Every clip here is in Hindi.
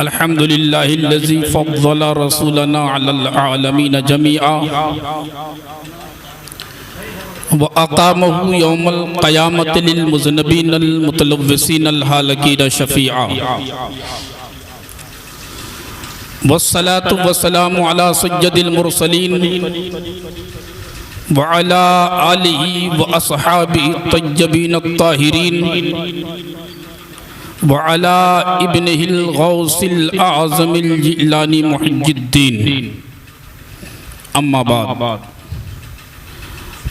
अल्हम्दुलिल्लाहिल्लज़ी फ़द्दला रसूलना अलल आलमीन जमीआ व अक़ामहु यौमल क़यामति लिल मुज़नबीनल मुतलव्विसीनल हालकीन शफ़ीआ वस्सलातु वस्सलामु अला सय्यदिल मुरसलीन व अला आलिहि व अस्हाबिहि तय्यबीन अत्ताहिरीन व अला इब्निहिल गौसिल आज़मिल जिलानी मुहिद्दीन अम्मा बाद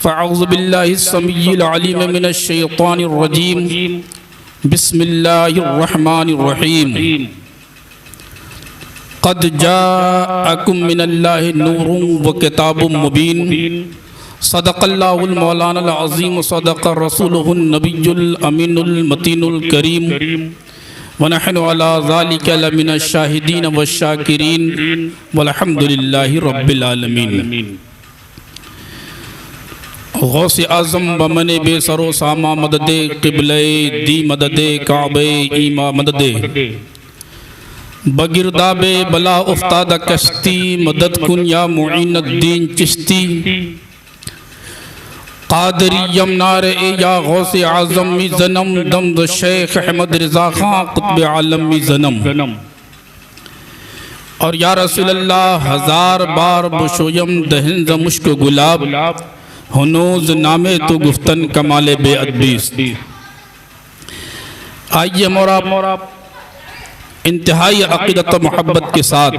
फ़अऊज़ु बिल्लाहिस समीइल अलीम मिनश शैतानिर रजीम बिस्मिल्लाहिर रहमानिर रहीम क़द जाअकुम मिनल्लाहि नूरुन व किताबुम मुबीन सदक़ल्लाहुल मौलानाल अज़ीम सदक़ रसूलुहुन नबियुल अमीनुल मतीनुल करीम व नहनु अला ज़ालिका लमिनश शाहिदीन वश्शाकिरीन वल्हम्दुलिल्लाहि रब्बिल आलमीन। गौस आज़म बमने बेसरो सामा मददे क़िबले दी मददे काबे ईमा मददे बगिरदाबे बला उफ्ताद कश्ती मदद कुन या मुईनुद्दीन चिश्ती क़ादरी यमनार या गौस आज़म मी ज़नम दमद शेख अहमद रज़ा खां क़ुत्ब आलम मी ज़नम और या रसूल अल्लाह हज़ार बार बुशोयम दहन मुश्क गुलाब हुनूज़ नामे तो गुफ्तन कमाले बेअदबीस। आइए मोरा इंतहाई अक़ीदत व मोहब्बत के साथ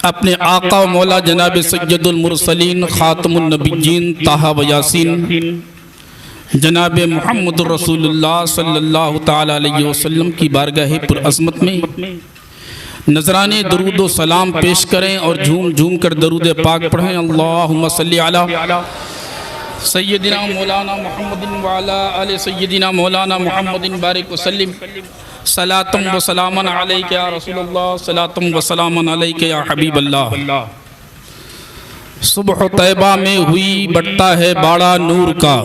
अपने आका मौला जनाब सय्यदुल मुरसलीन ख़ातमुन नबिय्यीन ताहा व यासीन जनाब मुहम्मदुर रसूलुल्लाह सल्लल्लाहु ताला अलैहि वसल्लम की बारगाह पुरअज़मत में नजराने दरूद व सलाम पेश करें और झूम झूम कर दरूद पाक पढ़ें। अल्लाहुम्मा सल्ली अला सय्यदिना मौलाना मुहम्मदिन व अला आलि सय्यदिना मौलाना मुहम्मदिन बारिक वसल्लिम सलातम व सलामन अलैका या रसूलल्लाह सलातम व सलामन अलैका या हबीबल्लाह। सुबह तैबा में हुई बढ़ता है बाड़ा नूर का,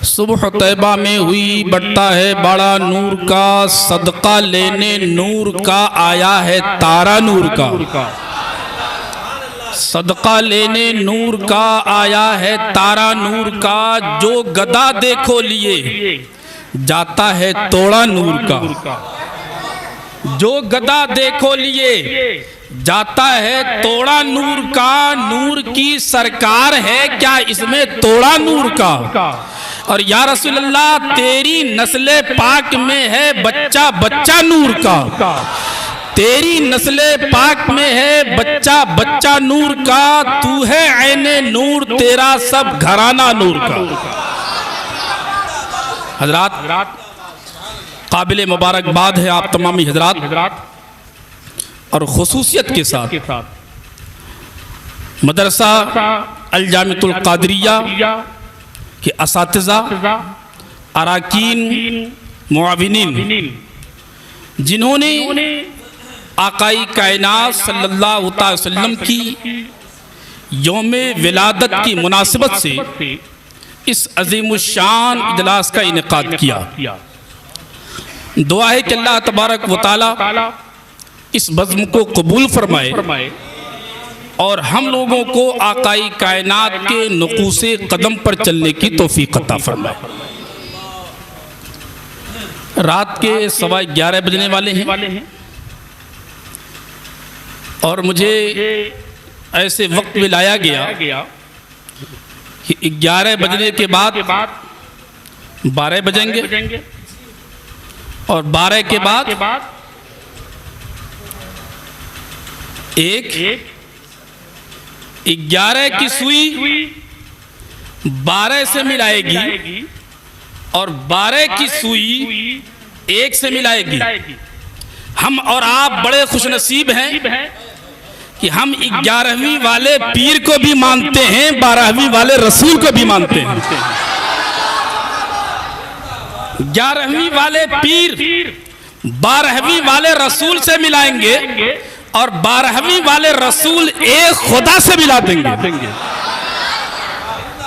सुबह तैबा में हुई बढ़ता है बाड़ा नूर का, सदका लेने नूर का आया है तारा नूर का, सदका लेने नूर का आया है तारा नूर का, जो गदा देखो लिए जाता है तोड़ा नूर का, जो गदा देखो लिए जाता है तोड़ा नूर का, नूर की सरकार है क्या इसमें तोड़ा नूर का। और या रसूल अल्लाह तेरी नस्ले पाक में है बच्चा बच्चा नूर का, तेरी नस्ले पाक में है बच्चा बच्चा नूर का, तू है ऐने नूर तेरा सब घराना नूर का। हजरात काबिल मुबारकबाद है आप तमामी हजरात और खुसूसियत के साथ मदरसा अल जामिअतुल क़ादिरिया के असातिज़ा अराकीन मुआविनीन जिन्होंने आकाई कायनात सल्लल्लाहु अलैहि वसल्लम की यौमे विलादत की मुनासिबत से इस अज़ीमुश्शान इजलास का इनेकाद किया। दुआ है कि अल्लाह तबारक व तआला इस बज़्म को कबूल फरमाए और हम लोगों को आकाई कायनात के नुक़ूसे कदम पर चलने की तौफ़ीक़ अता फरमाए। रात के 11:15 बजने वाले हैं और मुझे ऐसे वक्त में लाया गया कि 11 बजने के बाद 12 बजेंगे और 12 के बाद 11 की सुई 12 से मिलाएगी और 12 की सुई 1 से मिलाएगी। हम और आप बड़े खुशनसीब हैं कि हम 11वीं वाले पीर को भी मानते हैं, 12वीं वाले रसूल को भी मानते हैं। 11वीं वाले पीर 12वीं वाले रसूल से मिलाएंगे और 12वीं वाले रसूल एक खुदा से मिला देंगे।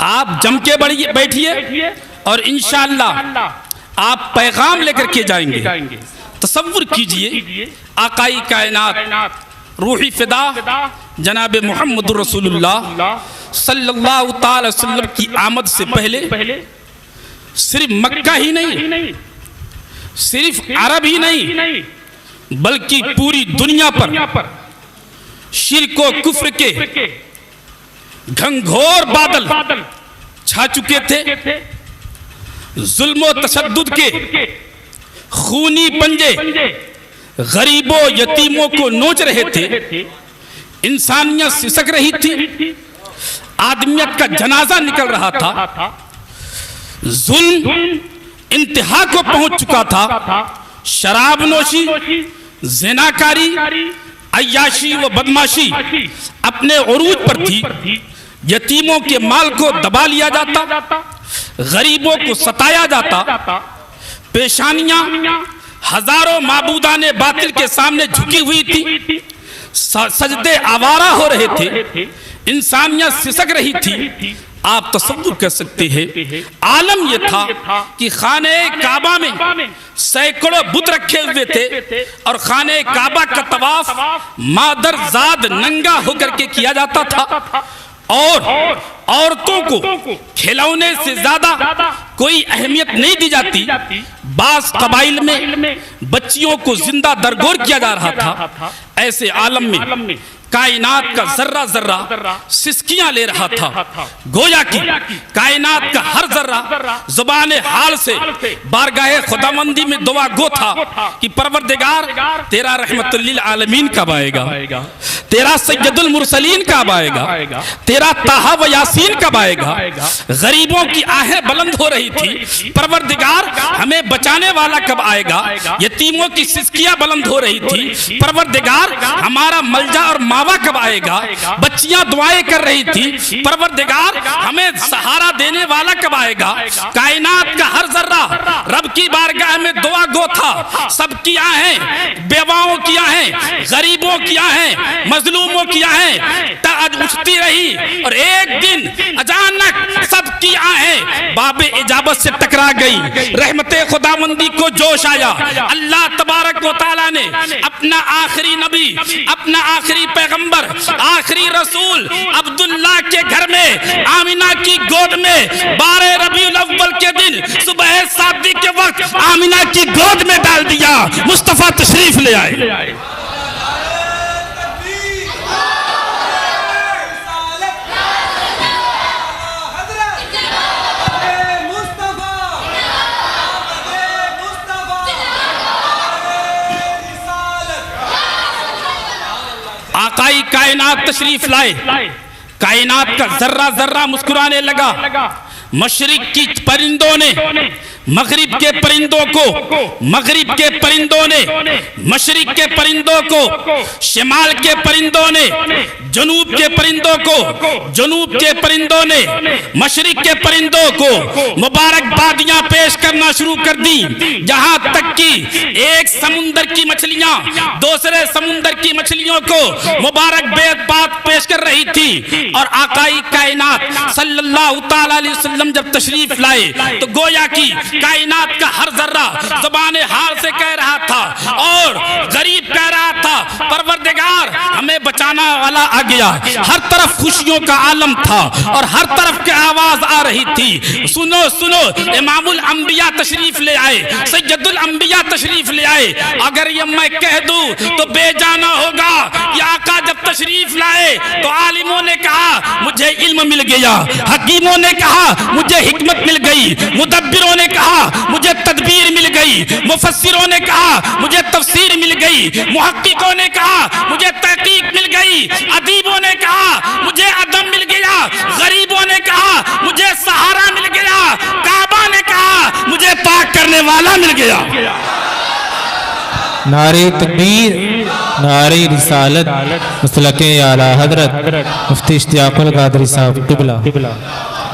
आप जम के बैठिए और इंशाअल्लाह आप पैगाम लेकर के जाएंगे। तसव्वुर कीजिए आकाई कायनात रूही फिदा जनाब मोहम्मद रसूलुल्लाह सल्लल्लाहु ताला वसल्लम की आमद से पहले सिर्फ मक्का ही नहीं, सिर्फ अरब ही नहीं, बल्कि पूरी दुनिया पर शिर्क व कुफ्र के घंघोर बादल छा चुके थे। जुल्म व तशद्दुद के खूनी पंजे गरीबों यतीमों को नोच रहे थे। इंसानियत सिसक रही थी, आदमियत का जनाजा निकल रहा था, जुल्म इंतहा को पहुंच चुका था। शराब नोशी, ज़िनाकारी, अय्याशी व बदमाशी अपने उरूज पर थी। यतीमों के माल को दबा लिया जाता, गरीबों को सताया जाता, पेशानियां हजारों माबूदाने बातिल के सामने झुकी हुई थी, सजदे आवारा हो रहे थे, इंसानियत सिसक रही थी। आप तसव्वुर कर सकते हैं आलम यह था कि खाने काबा में सैकड़ों बुत रखे हुए थे और खाने काबा का तवाफ मादर जाद नंगा होकर के किया जाता था और औरतों को खिलौने से ज्यादा कोई अहमियत नहीं दी जाती। बास कबाइल में बच्चियों को जिंदा दरगोर किया जा रहा था। ऐसे आलम में कायनात का जर्रा जर्रा सिसकियां ले रहा था। गोया की कायनात का हर जर्रा जुबाने हाल से बारगाहे खुदावंदी में दुआ गो था कि परवरदिगार तेरा रहमतुल लिल आलमीन कब आएगा, तेरा सैयदुल मुरसलीन कब आएगा, तेरा ताहा व यासीन कब आएगा। गरीबों की आहें बुलंद हो रही थी, परवरदिगार हमें बचाने वाला कब आएगा। यतीमों की सिसकियां बुलंद हो रही थी, परवरदिगार हमारा मलजा और मावा कब आएगा। बच्चियां दुआएं कर रही थी, परवरदिगार हमें सहारा देने वाला कब आएगा। कायनात का हर जर्रा रब की बारगाह में दुआ गो था। सबकी आहें, बेवाओं की आहें, गरीबों की आहें, मजलूमों की आहें उठती रही और एक दिन अचानक सबकी आहें बाबे इजाबत से टकरा गई। रहमते खुदावंदी को जोश आया। अल्लाह तबारक व तआला ने अपना आखिरी नबी, अपना आखिरी पैगंबर, आखिरी रसूल अब्दुल्लाह के घर में आमिना की गोद में 12 रबीउल अव्वल के दिन सुबह शादी के वक्त आमिना की गोद में डाल दिया। मुस्तफा तशरीफ ले आए। आकाई कायनात तशरीफ लाए। कायनात का जर्रा जर्रा मुस्कुराने लगा। मशरिक की परिंदों ने मगरिब के परिंदों को, मगरिब के परिंदों ने मशरिक के परिंदों को, शिमाल के परिंदों ने जनूब के परिंदों को, जनूब के परिंदों ने मशरिक के परिंदों को मुबारकबादियां पेश करना शुरू कर दी। जहां तक कि एक समुंदर की मछलियां दूसरे समुंदर की मछलियों को मुबारकबाद पेश कर रही थी। और आकाई कायनात सल्लल्लाहु ताला अलैहि वसल्लम जब तशरीफ लाए तो गोया की कायनात का हर जर्रा ज़बाने हाल से कह रहा था और गरीब कह रहा था परवरदिगार हमें बचाना वाला आ गया। हर तरफ खुशियों का आलम था और हर तरफ की आवाज आ रही थी, सुनो सुनो इमामुल अंबिया तशरीफ ले आए, सैयदुल अंबिया तशरीफ ले आए। अगर ये मैं कह दूं तो बेजाना होगा कि आका जब तशरीफ लाए तो आलिमों ने कहा मुझे इल्म मिल गया, हकीमों ने कहा मुझे हिकमत मिल गई, मुदब्बिरों ने कहा मुझे तदबीर मिल गई, मुफस्सिरों ने कहा मुझे तफसीर मिल गई, मुहक्किकों ने कहा मुझे तहकीक मिल गई, अदीबों ने कहा मुझे अदम मिल गया, गरीबों ने कहा मुझे सहारा मिल गया, काबा ने कहा मुझे पाक करने वाला मिल गया। नारे तकबीर, नारे रिसालत, मसलके आला हजरत मुफ्ती इश्तियाकुल कादरी साहब क़िबला।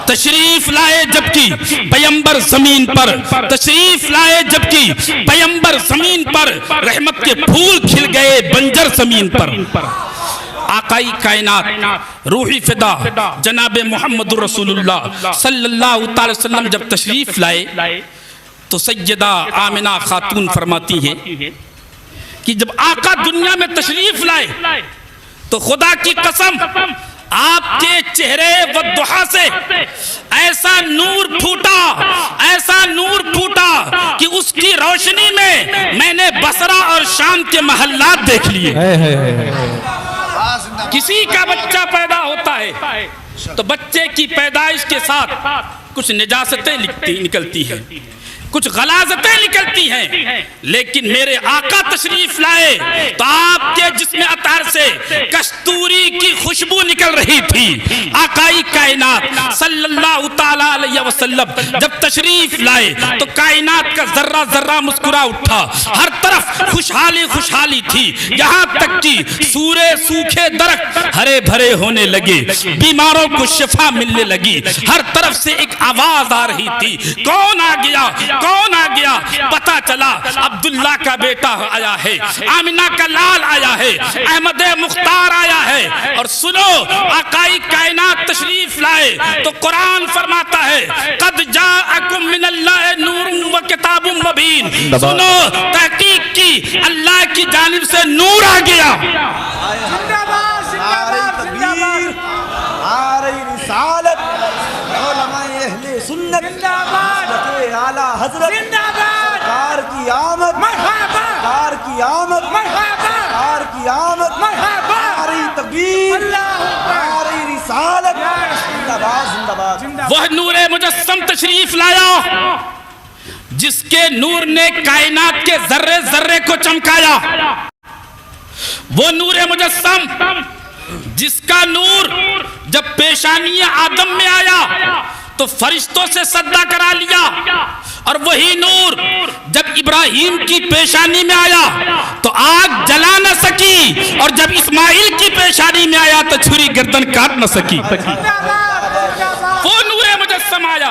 तशरीफ लाए जबकि पैगंबर जमीन पर, तशरीफ लाए जबकि पैगंबर जमीन पर, रहमत के फूल खिल गए बंजर जमीन पर। आकाई कायनात रूही फिदा जनाब मोहम्मद रसूलुल्लाह सल्लल्लाहु अलैहि वसल्लम जब तशरीफ लाए तो सैयदा आमिना खातून फरमाती हैं कि जब आका दुनिया में तशरीफ लाए तो खुदा की कसम आपके चेहरे व दुहा से ऐसा नूर फूटा कि उसकी रोशनी में मैंने बसरा और शाम के महल्लात देख लिए। किसी का बच्चा पैदा होता है तो बच्चे की पैदाइश के साथ कुछ निजासतें निकलती हैं, कुछ गलाजतें निकलती हैं, लेकिन मेरे आका तशरीफ लाए तो आपके जिस्म अतार से कस्तूरी की खुशबू निकल रही थी। आकाई कायनात सल्लल्लाहु ताला अलैहि वसल्लम जब तशरीफ लाए तो कायनात का जर्रा जर्रा मुस्कुरा उठा, हर तरफ खुशहाली थी, यहाँ तक कि सूरे सूखे दरख्त हरे भरे होने लगे, बीमारों को शिफा मिलने लगी, हर तरफ से एक आवाज आ रही थी, कौन आ गया? पता चला अब्दुल्ला का बेटा आया है, आमिना का लाल आया है, अहमद मुख्तार आया है। और सुनो, आकाई कायनात तशरीफ लाए तो कुरान फरमाता है कद जाअकुम मिनल्लाहि नूरुन व किताबुम मुबीन। सुनो, तहकीक की अल्लाह की जानिब से नूर आ गया। जिंदाबाद जिंदाबाद जिंदाबाद रिसालत उलमाए अहले सुन्नत जिंदाबाद आला हजरत जिंदाबाद सरकार की आमद मरहबा सरकार की आमद मरहबा सरकार की आमद मरहबा नारे तकबीर अल्लाहू अकबर नारे रिसालत जिंदाबाद जिंदाबाद। वह नूरे मुजस्सम तशरीफ लाया जिसके नूर ने कायनात के जर्रे जर्रे को चमकाया। वो नूरे मुजस्सम जिसका नूर जब पेशानी आदम में आया तो फरिश्तों से सद्दा करा लिया, और वही नूर जब इब्राहिम की पेशानी में आया तो आग जला न सकी, और जब इस्माइल की पेशानी में आया तो छुरी गर्दन काट न सकी। वो नूरे मुजस्सम आया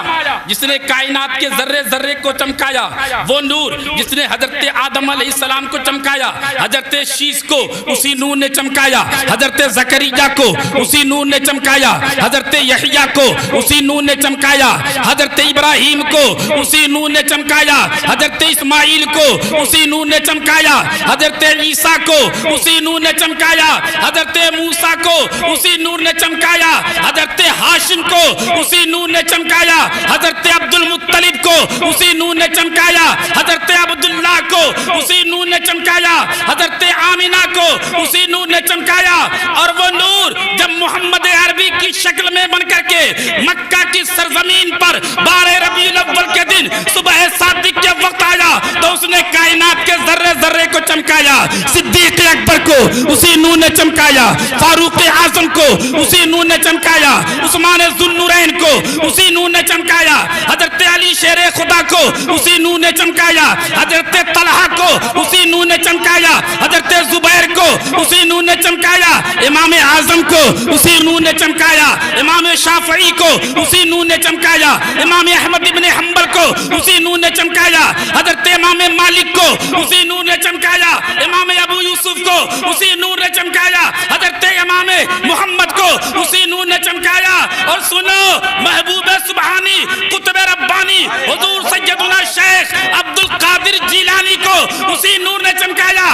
जिसने कायनात के जर्रे जर्रे को चमकाया। वो नूर जिसने हजरत आदम अलैहिस्सलाम को चमकाया, हजरत शीश को उसी नूर ने चमकाया, हजरत जकरिया को उसी नूर ने चमकाया, हजरत यहया को उसी नूर ने चमकाया, हजरत इब्राहिम को उसी नूर ने चमकाया, हजरत इस्माइल को उसी नूर ने चमकाया, हजरत ईसा को उसी नूर ने चमकाया, हजरत मूसा को उसी नूर ने चमकाया, हजरत हाशिम को उसी नूर ने चमकाया, हजरत अब्दुल मुत्तलिब को उसी नूर ने चमकाया, हजरत अब्दुल्लाह को उसी नूर ने चमकाया, हजरत आमिना को उसी नूर ने चमकाया। और वो नूर जब मोहम्मद अरबी की शक्ल में बनकर के मक्का की सरजमीन पर 12 रबीउल अव्वल के दिन सुबह सादिक के वक्त आया तो उसने कायनात के जर्रे जर्रे को चमकाया। सिद्दीक अकबर को उसी नूर ने चमकाया, फारूक आजम को उसी नूर ने चमकाया, उस्मान जुन्नुरैन को उसी नूर ने चमकाया, हजरत अली शेरे खुदा को उसी नूर ने चमकाया, हजरत तलहा को उसी नूर ने चमकाया, हजरत जुबैर को उसी नूर ने चमकाया, इमाम आजम को उसी नूर ने चमकाया, इमाम शाफई को उसी नूर ने चमकाया, इमाम अहमद इब्न हंबल को उसी नूर ने चमकाया, हजरत इमाम मालिक को उसी नूर ने चमकाया, इमाम अबू यूसुफ को उसी नूर ने चमकाया, हजरत इमाम मोहम्मद को उसी नूर ने चमकाया। और सुनो, महबूब सुबहानी कुतुब रब्बानी हुजूर सैयदुना शेख अब्दुल कादिर जिलानी को उसी नूर ने चमकाया,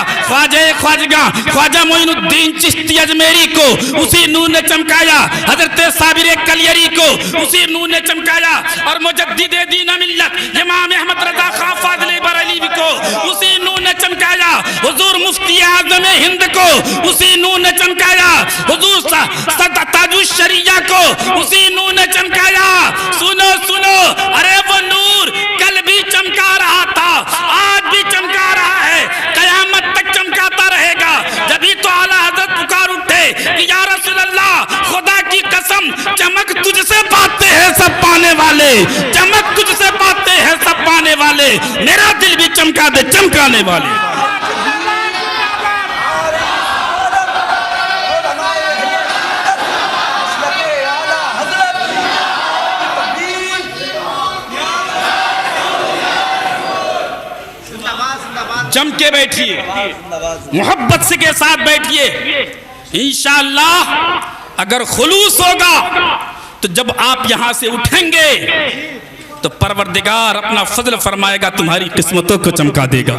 ख्वाजा मोइनुद्दीन चिश्ती अजमेरी को उसी नूर ने चमकाया, हजरत साबिर कलियरी को उसी नूर ने चमकाया, और मुजद्दिद दीन मिल्लत इमाम अहमद रजा खां फाज़िल बरेली को उसी नूर ने चमकाया, हुजूर मुफ्ती आज़म हिंद को उसी नूर ने चमकाया, हुजूर ताजुश शरिया को उसी नूर ने चमकाया। सुनो सुनो, अरे वो नूर कल भी चमका रहा था, आज भी चमका रहा है, कयामत तक चमकाता रहेगा। जब तो आला हजरत पुकार उठे कि या रसूल अल्लाह, खुदा की कसम, चमक तुझसे पाते हैं सब पाने वाले, चमक तुझसे पाते हैं सब पाने वाले, मेरा दिल भी चमका दे चमकाने वाले। जम के बैठिए, मोहब्बत से के साथ बैठिए, इंशाअल्लाह अगर खुलूस होगा तो जब आप यहां से उठेंगे तो परवरदिगार अपना फजल फरमाएगा, तुम्हारी किस्मतों को चमका देगा।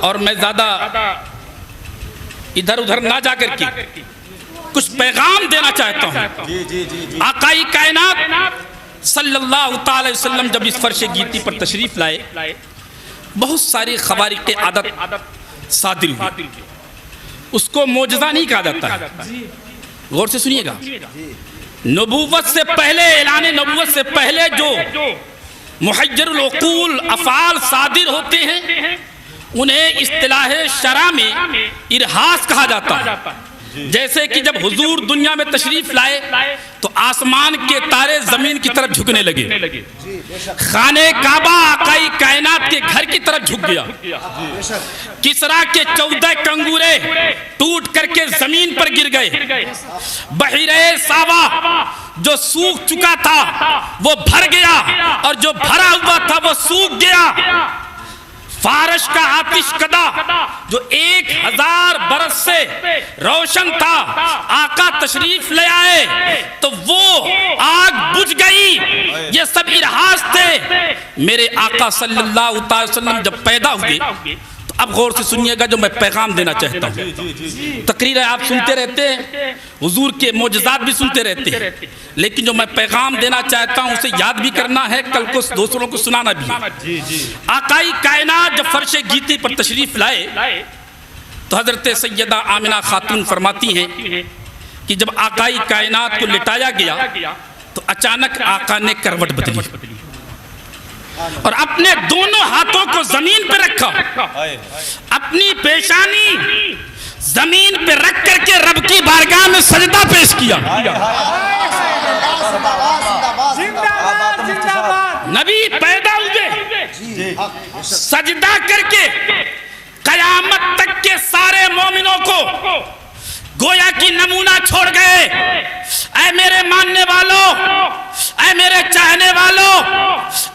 और मैं ज्यादा इधर उधर ना जाकर के कुछ पैगाम देना चाहता हूं। आकाई कायनात सल्लल्लाहु अलैहि वसल्लम जब इस फर्श गीती पर तशरीफ लाए, बहुत सारी खवारिक़ आदत सादिर हुई। उसको मोजज़ा नहीं कहा जाता है, गौर से सुनिएगा। नबूवत से पहले, ऐलान नबूवत से पहले जो मुहज्जरुल उक़ूल अफ़आल सादिर होते हैं, उन्हें इस्तिलाह शरा में इरहास कहा जाता है। जैसे कि जब हुजूर दुनिया में तशरीफ लाए तो आसमान के तारे जमीन की तरफ झुकने लगे, खाने काबा आकाई कायनात के घर की तरफ झुक गया, किसरा के 14 कंगूरे टूट करके जमीन पर गिर गए, बहिरे सावा जो सूख चुका था वो भर गया और जो भरा हुआ था वो सूख गया। फारश का आतिश कदा जो 1000 बरस से रोशन था, आका तशरीफ ले आए तो वो आग बुझ गई। ये सब इरहास थे। मेरे आका सल्लल्लाहु अलैहि वसल्लम जब पैदा हुए, तो अब गौर से सुनिएगा जो मैं पैगाम देना चाहता हूँ। तकरीर आप सुनते रहते हैं, हुजूर के मोजज़ात भी सुनते रहते हैं, लेकिन जो मैं पैगाम देना चाहता हूँ उसे याद भी करना है, कल को दूसरों को सुनाना भी है। आकाई कायनात जब फर्श गीती पर तशरीफ लाए तो हजरत सैयदा आमिना खातून फरमाती हैं कि जब आकाई कायनात को लिटाया गया तो अचानक आका ने करवट बदली और अपने दोनों हाथों को जमीन पर रखा, अपनी पेशानी जमीन पे रख करके रब की बारगाह में सजदा पेश किया। नबी पैदा हुए, सजदा करके कयामत तक के सारे मोमिनों को गोया की नमूना छोड़ गए। ऐ मेरे मानने वालों, ऐ मेरे चाहने वालों,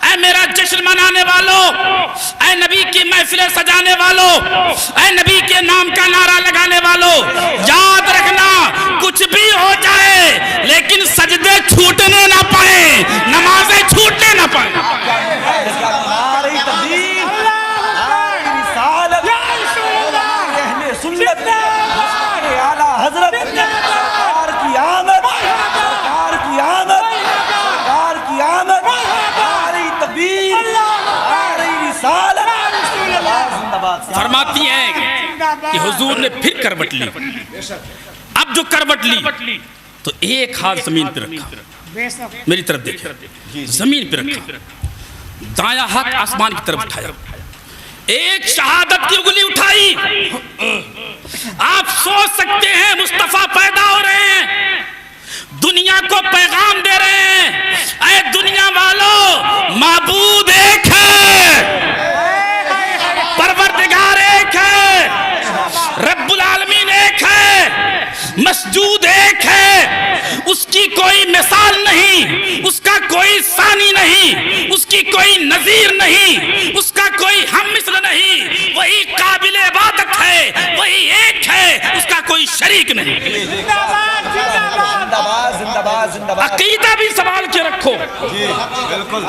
ऐ मेरा जश्न मनाने वालों, ऐ नबी की महफिलें सजाने वालों, ऐ नबी के नाम का नारा लगाने वालों, याद रखना कुछ भी हो जाए लेकिन सजदे छूटने ना पाए, नमाजें छूटने ना पाए। फरमाती हैं कि हुजूर ने फिर करवट ली। अब जो करवट ली तो एक हाथ जमीन पे रखा, मेरी तरफ देखिए, जमीन पे रखा, दाया हाथ आसमान की तरफ उठाया, एक शहादत की उंगली उठाई। आप सोच सकते हैं मुस्तफा पैदा हो रहे हैं, दुनिया को पैगाम दे रहे हैं, ऐ दुनिया वालों माबूद एक है, परवरदिगार एक है, रब्बुल आलमीन एक है, मस्जूद एक है, उसकी कोई मिसाल नहीं, उसका कोई सानी नहीं, उसकी कोई नजीर नहीं, उसका कोई हम मिस्ल नहीं, वही काबिल इबादत है, वही एक है, उसका कोई शरीक नहीं। अकीदा भी संभाल के रखो,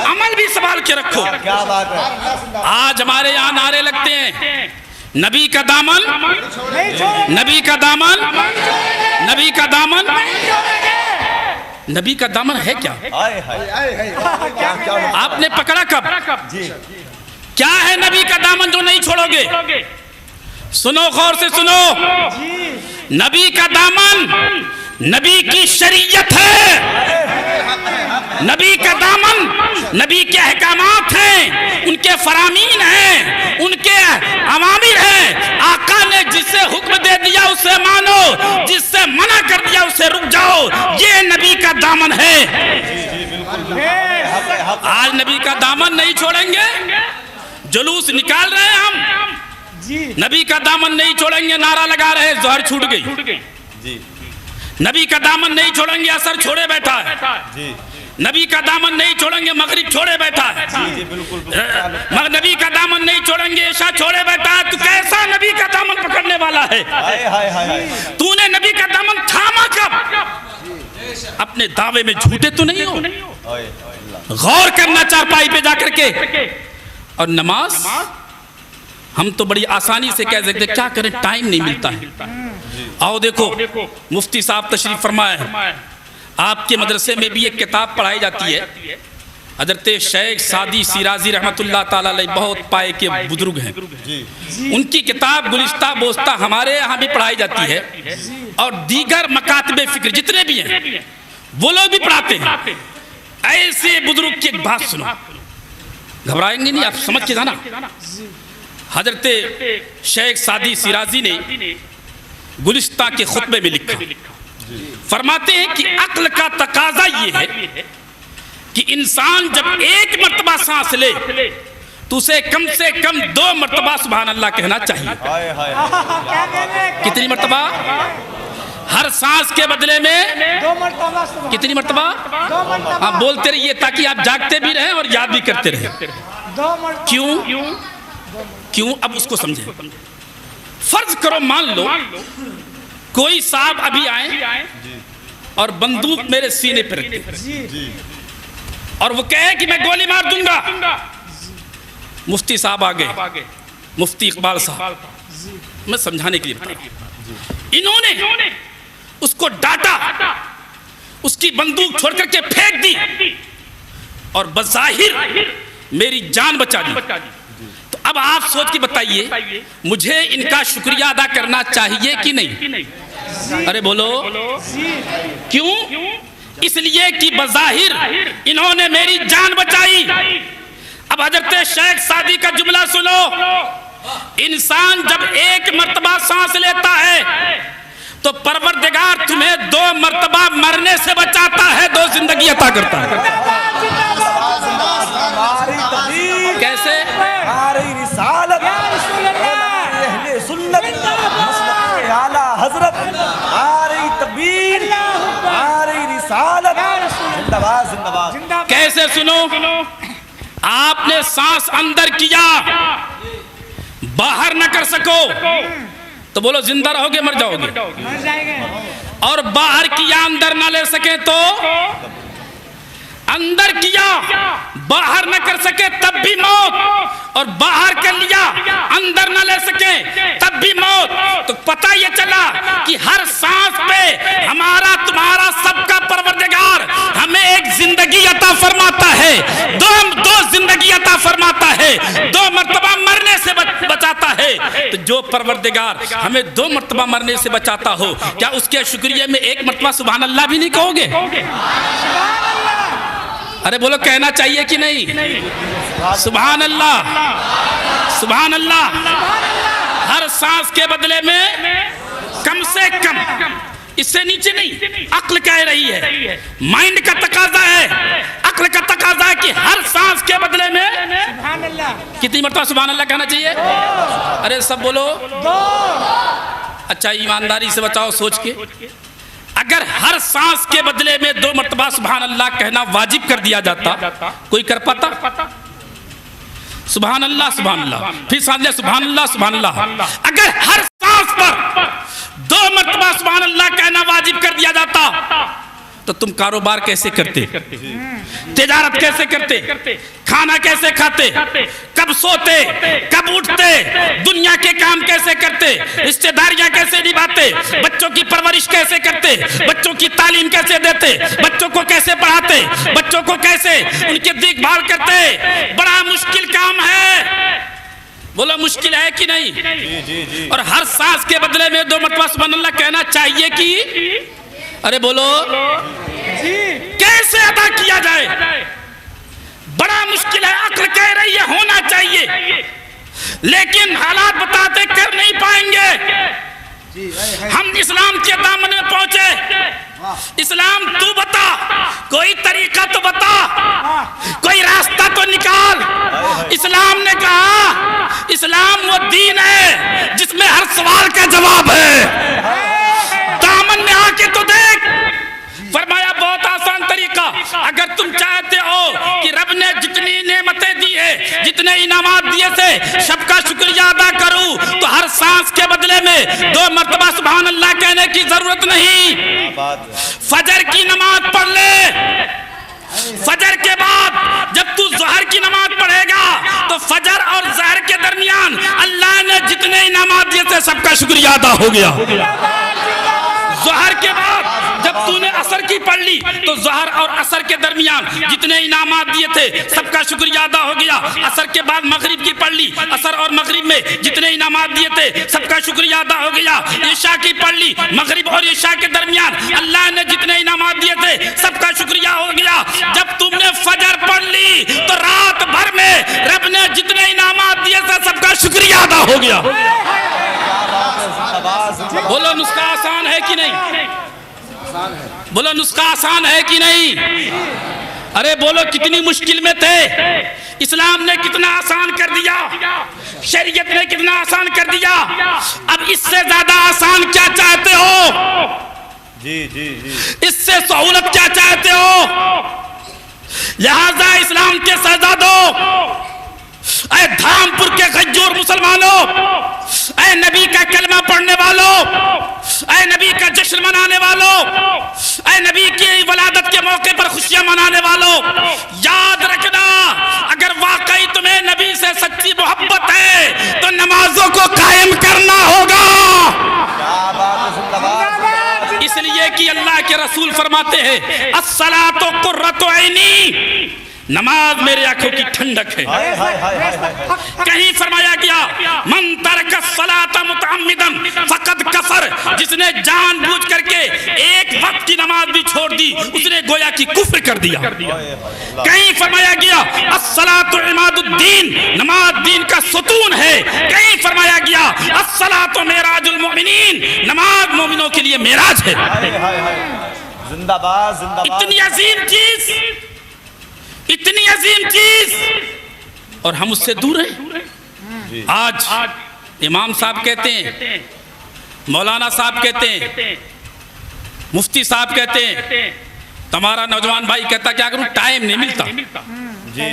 अमल भी संभाल के रखो। आज हमारे यहाँ नारे लगते हैं, नबी का दामन, नबी का दामन, नबी का दामन। नबी का दामन है क्या? आपने पकड़ा कब? क्या है नबी का दामन जो नहीं छोड़ोगे? सुनो, गौर से सुनो, नबी का दामन नबी की शरीयत है, नबी का दामन नबी के अहकामात हैं, उनके फरामीन हैं, उनके अवामिर हैं। आका ने जिससे हुक्म दे दिया उसे मानो, जिससे मना कर दिया उसे रुक जाओ, ये नबी का दामन है। आज नबी का दामन नहीं छोड़ेंगे, जुलूस निकाल रहे हैं हम, नबी का दामन नहीं छोड़ेंगे, नारा लगा रहे हैं, ज़ोहर छूट गई। नबी का दामन नहीं छोड़ेंगे, असर छोड़े बैठा है। नबी का दामन नहीं छोड़ेंगे, मगरिब छोड़े बैठा है। नबी का दामन नहीं छोड़ेंगे, ईशा छोड़े बैठा है। तू कैसा नबी का दामन पकड़ने वाला है? तूने नबी का दामन थामा कब? अपने दावे में झूठे तो नहीं हो। गौर करना चारपाई पे जाकर के। और नमाज हम तो बड़ी आसानी से कह सकते, क्या करें, टाइम नहीं मिलता है। आओ देखो, मुफ्ती साहब तशरीफ फरमाए, आपके मदरसे में भी एक किताब पढ़ाई जाती है। हजरत शेख सादी सिराजी रहमतुल्लाह ताला अलैह बहुत पाए के बुजुर्ग हैं, उनकी किताब गुलिस्ता बोस्ता हमारे यहाँ भी पढ़ाई जाती है, और दीगर मकातबे फिक्र जितने भी हैं वो लोग भी पढ़ाते हैं। ऐसे बुजुर्ग की एक बात सुनो, घबराएंगे नहीं, आप समझ के जाना। हजरत शेख सादी सिराजी ने गुलिस्ता के खुतबे में लिखा, फरमाते हैं कि अक्ल का तकाजा ये है कि इंसान जब एक मर्तबा सांस ले तो उसे कम से कम 2 मर्तबा सुभान अल्लाह कहना चाहिए। कितनी मर्तबा? हर सांस के बदले में 2 मर्तबा। कितनी मर्तबा? आप बोलते रहिए ताकि आप जागते भी रहें और याद भी करते रहें। 2 मर्तबा। क्यों? अब उसको समझें। फर्ज करो, मान लो कोई साहब अभी आए और बंदूक मेरे सीने पर रख दे और वो कहे कि मैं गोली मार दूंगा। मुफ्ती साहब आ गए, मुफ्ती इकबाल साहब, मैं समझाने के लिए बता रहा हूं। इन्होंने उसको डांटा, उसकी बंदूक छोड़ करके फेंक दी और बज़ाहिर मेरी जान बचा दी। तो अब आप सोच के बताइए, मुझे इनका शुक्रिया अदा करना चाहिए कि नहीं? अरे बोलो, क्यों? इसलिए कि बज़ाहिर इन्होंने मेरी जान बचाई। अब हजरत शेख सादी का जुमला सुनो, इंसान जब एक मर्तबा सांस लेता है तो परवरदिगार तुम्हें 2 मर्तबा मरने से बचाता है, 2 जिंदगी अता करता है। कैसे? रिसालत अहले सुन्नत मसलक आला हजरत तकबीर रिसालत जिंदाबाद जिंदाबाद। कैसे? सुनो, आपने सांस अंदर किया, बाहर न कर सको तो बोलो जिंदा रहोगे मर जाओगे, मर जाएंगे। और बाहर किया अंदर ना ले सके तो अंदर किया बाहर न कर सके तब भी मौत, और बाहर कर लिया अंदर न ले सके तब भी मौत। तो पता ये चला कि हर सांस पे हमारा तुम्हारा सबका परवरदिगार हमें एक जिंदगी अता फरमाता है, दो जिंदगी अता फरमाता है, 2 मर्तबा मरने से बचाता है। तो जो परवरदिगार हमें 2 मर्तबा मरने से बचाता हो, क्या उसके शुक्रिया में 1 मर्तबा सुभान अल्लाह भी नहीं कहोगे? अरे बोलो, कहना चाहिए कि नहीं? सुभान अल्लाह, सुभान अल्लाह। हर सांस के बदले में कम से कम, इससे नीचे नहीं। अक्ल कह रही है, माइंड का तकाजा है, अक्ल का तकाजा है कि हर सांस के बदले में सुभान अल्लाह। कितनी मर्तबा सुभान अल्लाह कहना चाहिए? अरे सब बोलो। 2। अच्छा, ईमानदारी से बताओ, सोच के, अगर हर सांस के बदले में 2 मर्तबा सुभान अल्लाह कहना वाजिब कर दिया जाता, कोई कर पाता? सुभान अल्लाह, सुभान अल्लाह, फिर सांस ले सुभान अल्लाह, सुभान अल्लाह। अगर हर सांस पर 2 मर्तबा सुभान अल्लाह कहना वाजिब कर दिया जाता तो तुम कारोबार कैसे करते, तिजारत कैसे करते, खाना कैसे खाते, कब सोते, कब उठते, दुनिया के काम कैसे करते, रिश्तेदारियां कैसे निभाते, बच्चों की परवरिश कैसे करते, बच्चों की तालीम कैसे देते, बच्चों को कैसे पढ़ाते, बच्चों को कैसे उनकी देखभाल करते। बड़ा मुश्किल काम है, बोलो मुश्किल है कि नहीं? और हर सांस के बदले में 2 मर्तबा सुभान अल्लाह कहना चाहिए कि? अरे बोलो, कैसे अदा किया जाए? बड़ा मुश्किल है। अक्ल कह रही है होना चाहिए, लेकिन हालात बताते कर नहीं पाएंगे। हम इस्लाम के दामन में पहुंचे, इस्लाम तू बता, कोई तरीका तो बता, कोई रास्ता तो निकाल। इस्लाम ने कहा, इस्लाम वो दीन है जिसमें हर सवाल का जवाब है। दामन में आके तो देख, फरमाया बहुत आसान तरीका। अगर तुम चाहते हो कि रब ने जितनी नेमतें दी है, जितने इनामात दिए थे, सबका शुक्रिया अदा करूं, तो हर सांस के बदले में 2 मर्तबा सुभान अल्लाह कहने की जरूरत नहीं। फजर की नमाज पढ़ ले, फजर के बाद जब तू ज़हर की नमाज पढ़ेगा तो फजर और ज़हर के दरमियान अल्लाह ने जितने इनामात दिए थे सबका शुक्रिया अदा हो गया। ज़हर के बाद जब तूने असर की पढ़ ली तो ज़हर और असर के दरमियान जितने इनामात दिए थे सबका शुक्रिया अदा हो गया। असर के बाद मगरिब की पढ़ ली, असर और मगरिब में जितने इनामात दिए थे सबका शुक्रिया अदा हो गया। ईशा की पढ़ ली, मगरिब और ईशा के दरमियान अल्लाह ने जितने इनामात दिए थे सबका शुक्रिया हो गया। जब तुमने फजर पढ़ ली तो रात भर में रब ने जितने इनामात दिए थे सबका शुक्रिया अदा हो गया। बोलो नुस्खा आसान है कि नहीं? बोलो नुस्खा आसान है कि नहीं? अरे बोलो कितनी मुश्किल में थे, इस्लाम ने कितना आसान कर दिया, शरीयत ने कितना आसान कर दिया। अब इससे ज्यादा आसान क्या चाहते हो? जी जी जी, इससे सहूलत क्या चाहते हो? लिहाजा इस्लाम के शहजादों, ऐ धामपुर के गज्जोर मुसलमानों, ऐ नबी का कलमा पढ़ने वालों, ऐ नबी का जश्न मनाने वालों, ऐ नबी की वलादत के मौके पर खुशियां मनाने वालों, याद रखना अगर वाकई तुम्हें नबी से सच्ची मोहब्बत है तो नमाजों को कायम करना होगा। इसलिए कि अल्लाह के रसूल फरमाते हैं अस्सलातु कुर्रतु ऐनी, नमाज मेरे आंखों की ठंडक है। कहीं फरमाया गया मन तरक सलाता मुतअम्मिदन फकद कफर, जिसने जानबूझ करके एक वक्त की नमाज भी छोड़ दी उसने गोया की कुफ्र कर दिया। कहीं फरमाया गया अस्सलातु इमादुद्दीन, नमाज दीन का सुतून है। कहीं फरमाया गया अस्सलातु मेराजुल मोमिनीन, नमाज मोमिनों के लिए मेराज है। जिंदाबाद जिंदाबाद। इतनी अजीम चीज, इतनी अजीम चीज, और हम उससे दूर हैं। आज इमाम साहब कहते हैं, मौलाना साहब कहते हैं, मुफ्ती साहब कहते हैं, तुम्हारा नौजवान भाई कहता क्या करूं, टाइम नहीं मिलता जी,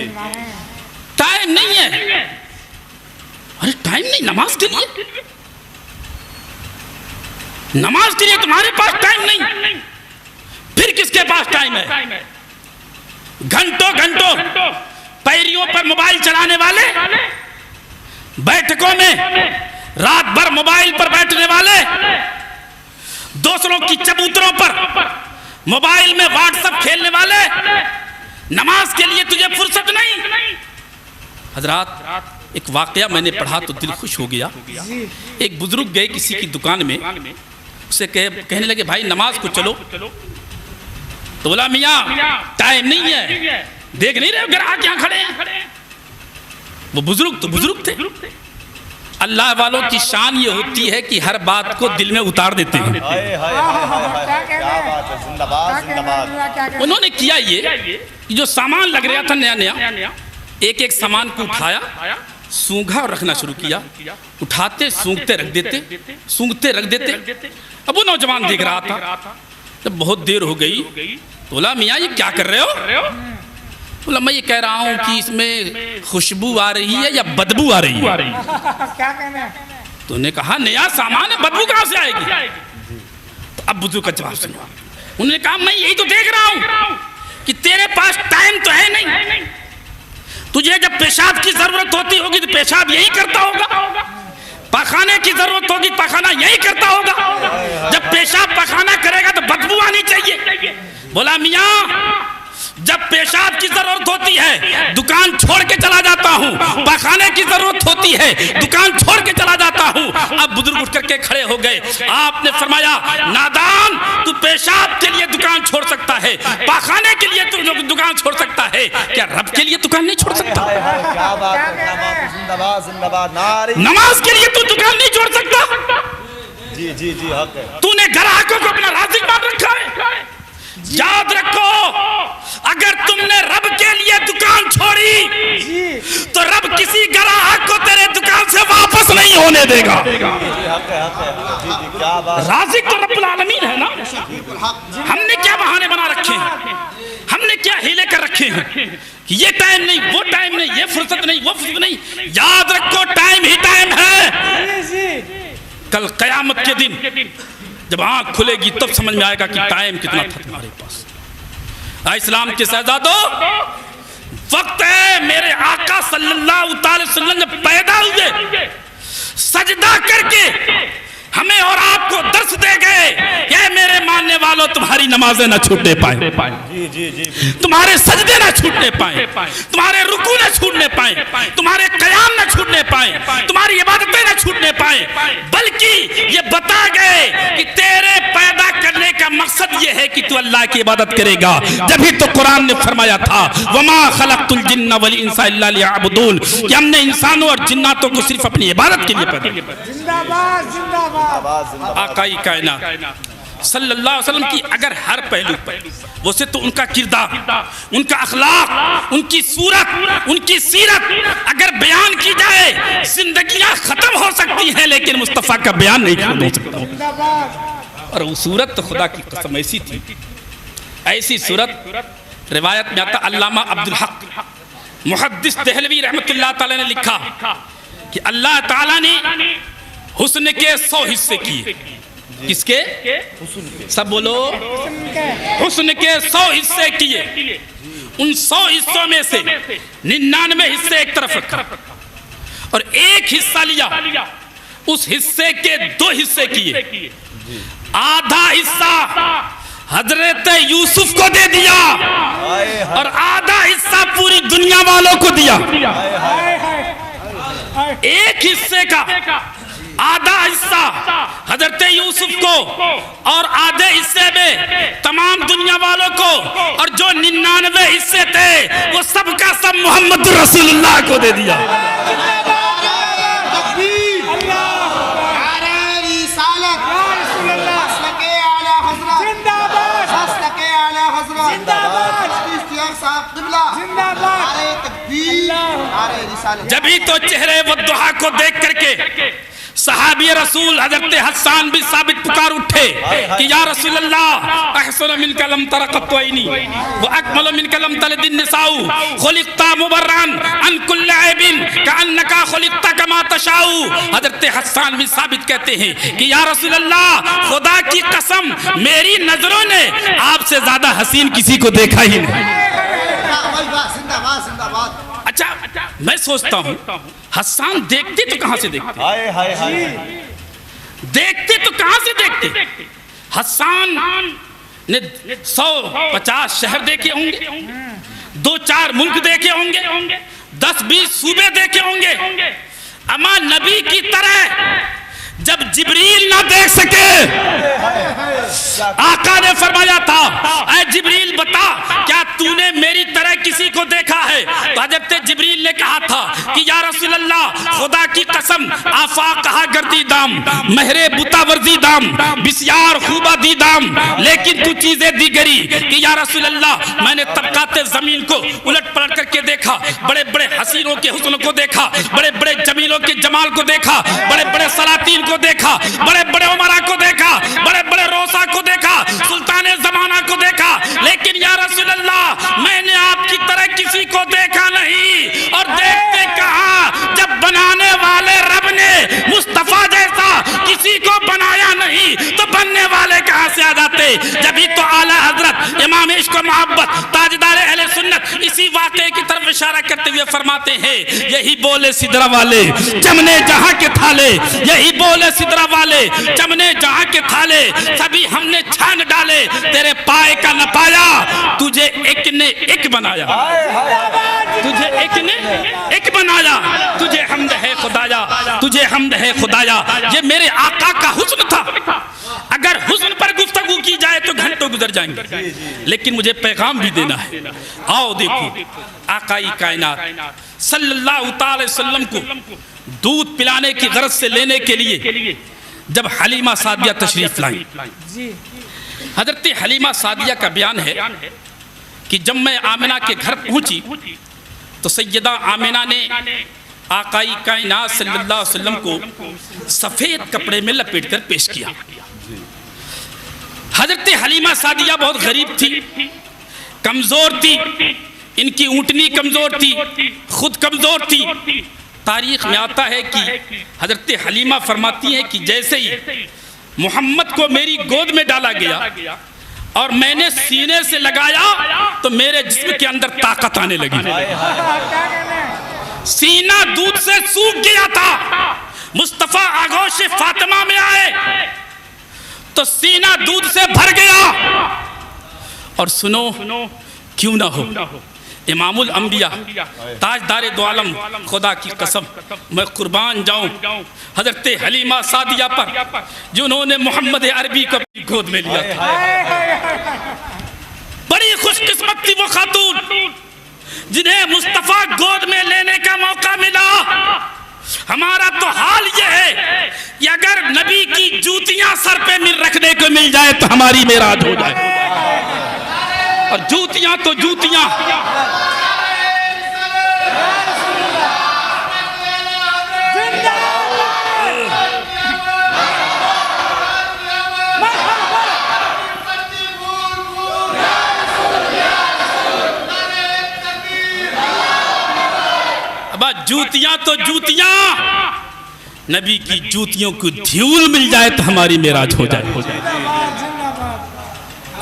टाइम नहीं है। अरे टाइम नहीं नमाज के लिए, नमाज के लिए तुम्हारे पास टाइम नहीं, फिर किसके पास टाइम है? घंटों घंटों पैरियों पर मोबाइल चलाने वाले, बैठकों में रात भर मोबाइल पर बैठने वाले, दूसरों की चबूतरों पर मोबाइल में व्हाट्सएप खेलने वाले, नमाज के लिए तुझे फुर्सत नहीं। हजरात एक वाकया मैंने पढ़ा तो दिल खुश हो गया। एक बुजुर्ग गए किसी की दुकान में, उसे कहने लगे भाई नमाज को चलो, तो बोला मियाँ टाइम नहीं है, देख नहीं रहे ग्राहक यहाँ खड़े हैं। वो बुजुर्ग तो बुजुर्ग थे। अल्लाह वालों की शान ये होती है कि हर बात को दिल में उतार देते हैं। उन्होंने किया ये जो सामान लग रहा था नया नया, एक एक सामान को उठाया, सूंघा और रखना शुरू किया, उठाते सूंघते रख देते, सूंघते रख देते। अब वो नौजवान देख रहा था। जब बहुत देर हो गई तो बोला मियाँ ये क्या कर रहे हो? बोला मैं ये कह रहा हूँ कि इसमें खुशबू आ रही है या बदबू आ रही है? क्या कहना है? तो उन्होंने कहा नया सामान है, बदबू कहाँ से आएगी? तो अब बुजुर्ग का जवाब सुनो। उन्होंने कहा मैं यही तो देख रहा हूँ कि तेरे पास टाइम तो है नहीं, तुझे जब पेशाब की जरूरत होती होगी तो पेशाब यही करता होगा, पखाने की जरूरत होगी पखाना यही करता होगा, जब पेशाब पखाना करेगा तो बदबू आनी चाहिए। बोला मियाँ जब पेशाब की जरूरत होती है दुकान छोड़ के चला जाता हूँ, पखाने की जरूरत होती है दुकान छोड़ के चला जाता हूँ। अब बुजुर्ग उठ करके खड़े हो गए। आपने फरमाया नादान तू पेशाब के लिए दुकान छोड़ सकता है, पखाने के लिए तू दुकान छोड़ सकता है, क्या रब के लिए दुकान नहीं छोड़ सकता? नमाज के लिए तू दुकान नहीं छोड़ सकता? जी जी जी हक है। तूने ग्राहकों को अपना राज़िक मान रखा है। याद रखो अगर तुमने रब के लिए दुकान छोड़ी तो रब किसी ग्राहक को तेरे दुकान से वापस नहीं होने देगा। राज़िक तो रब्बुल आलमीन है ना। हमने क्या बहाने बना रखे हैं, हमने क्या हीले कर रखे हैं कि ये टाइम नहीं, वो टाइम नहीं, ये फुर्सत नहीं, वो फुर्सत नहीं। याद रखो टाइम ही टाइम है। कल क़यामत के दिन जब आँख खुलेगी तब समझ में आएगा कि टाइम कितना था तुम्हारे पास। इस्लाम के शहजादों, वक्त है मेरे आका सल्लल्लाहु अलैहि वसल्लम जब पैदा हुए सजदा करके हमें और आपको दर्श दे गए, ये मेरे मानने वालों तुम्हारी नमाजें न छूटने पाए, तुम्हारे सजदे न छूटने पाए, तुम्हारे रुकू न छूटने पाए, तुम्हारे कयाम न छूटने पाए, तुम्हारी इबादतें न छूटने पाए, बल्कि ये बता गए कि तेरे पैदा करने का मकसद ये है कि तू अल्लाह की इबादत करेगा। जब भी तो कुरान ने फरमाया था वमा खलक़तुल जिन्ना वल इंसा इल्ला लियअबुदून, कि हमने इंसानों और जिन्नातों को सिर्फ अपनी इबादत के लिए पैदा किया। जिंदाबाद जिंदाबाद। आकाई कायनात सल्लल्लाहु अलैहि वसल्लम की अगर हर पहलू पर वो से तो उनका किरदार, उनका अखलाक, उनकी सूरत, उनकी सीरत अगर बयान की जाए जिंदगियां खत्म हो सकती हैं, लेकिन मुस्तफ़ा का बयान नहीं खत्म हो सकता। और वो सूरत तो खुदा की कसम ऐसी थी, ऐसी सूरत रिवायत में आता, अल्लामा अब्दुल हक मुहद्दिस देहलवी रहमतुल्लाह ताला ने लिखा कि अल्लाह ताला ने हुस्न के 100 हिस्से किए। किसके? सब बोलो, हुस्न के 100 हिस्से किए। उन 100 हिस्सों में से 99 हिस्से एक तरफ रखा और एक हिस्सा लिया, उस हिस्से के 2 हिस्से किए। आधा हिस्सा हजरत यूसुफ को दे दिया और आधा हिस्सा पूरी दुनिया वालों को दिया। एक हिस्से का आधा हिस्सा हजरत यूसुफ को और आधे हिस्से में तमाम दुनिया वालों को, और जो 99 हिस्से थे वो सबका सब मोहम्मद रसूलुल्लाह को दे दिया। जब ही तो चेहरे वद्दुहा को देख करके सहाबी रसूल हजरत हस्सान बिन साबित पुकार उठे कि या रसूल अल्लाह, अहसन मिन कलम तरक़त वैनी व अकमल मिन कलम तलदिन निसाउ खुलिक़ता मुबर्रन अन कुल्ल ऐबिन कअन्नका खुलिक़ता कमा तशाउ। हजरत हस्सान बिन साबित कहते हैं कि या रसूल अल्लाह, खुदा की कसम मेरी नजरों ने आपसे ज्यादा हसीन किसी को देखा ही नहीं। अच्छा, मैं सोचता हूँ हस्सान देखते तो कहां से देखते, देखते तो कहां से देखते। हस्सान ने 150 शहर देखे होंगे, 2-4 मुल्क देखे होंगे, 10-20 सूबे देखे होंगे, अमा नबी की तरह जब जिब्रील ना देख सके, आका ने फरमाया था ऐ जिब्रील बता क्या तूने मेरी तरह किसी को देखा है? तो हजरत जिब्रील ने कहा था कि या रसूल अल्लाह, खुदा की कसम आफा कहा गर्दी दाम महरे बुतावर्दी दाम बिस्यार खूबा दी दाम, लेकिन तू चीजें दी गरी कि या रसूल अल्लाह, मैंने तबकाते जमीन को उलट पलट करके देखा, बड़े बड़े हसीनों के हुस्न को देखा, बड़े बड़े जमीलों के जमाल को देखा, बड़े बड़े सलातीन को देखा, बड़े बड़े उमरा को देखा, बड़े बड़े रोसा को देखा, सुल्तान जमाना को देखा, लेकिन या रसूल अल्लाह मैंने आपकी तरह किसी को देखा नहीं। और देखते कहा, जब बनाने वाले रब ने मुस्तफा जैसा किसी को बनाया नहीं तो बनने वाले कहां से आ जाते। जब ही तो आला हजरत इमाम इश्क व मोहब्बत ताजदार अहले सुन्नत इसी वाक़े की तरफ इशारा करते हुए फरमाते हैं, यही बोले सिदरा वाले जमने जहां के थाले, यही बोले सिदरा वाले जमने जहां के थाले, सभी हमने छान डाले, तेरे पाए का न पाया, तुझे एक ने एक बनाया, तुझे एक ने एक बनाया, तुझे हमद है खुदाया, तुझे हमद है खुदाया। ये मेरे आका का हुस्न था। अगर हुस्न पर गुफ्तगू की जाए तो घंटों गुजर जाएंगे, लेकिन मुझे पैगाम भी देना है। आओ देखो, आकाई कायनात सल्लल्लाहु अलैहि वसल्लम को दूध पिलाने की गरज से लेने के लिए जब हलीमा सादिया तशरीफ लाई, हजरत हलीमा सादिया का बयान है कि जब मैं आमिना के घर पहुंची तो सैयदा आमिना ने आकाई कायनात सल्लल्लाहु अलैहि वसल्लम को सफेद कपड़े में लपेट कर पेश किया। हजरत हलीमा सादिया बहुत गरीब थी, कमजोर थी, इनकी ऊँटनी कमजोर थी, खुद कमजोर थी, तारीख में आता है कि हजरत हलीमा फरमाती हैं कि जैसे ही मोहम्मद को मेरी गोद में डाला गया और मैंने सीने से लगाया तो मेरे जिस्म के अंदर ताकत आने लगी। सीना दूध से सूख गया था, मुस्तफा आगोश फातिमा में आए तो सीना दूध से भर गया। और सुनो, क्यों ना हो, इमामुल अंबिया ताजदारे दो आलम, खुदा की कसम मैं कुर्बान जाऊं हजरत हलीमा सादिया पर जिन्होंने मोहम्मद अरबी को गोद में लिया था। बड़ी खुशकिस्मत थी वो खातून जिन्हें मुस्तफा गोद में लेने का मौका मिला। हमारा तो हाल ये है कि अगर नबी की जूतियां सर पे रखने को मिल जाए तो हमारी मेराज हो जाए। और जूतियां तो जूतियां, अब जूतियां तो जूतियां, नबी की जूतियों को धूल मिल जाए तो हमारी मेराज हो जाए।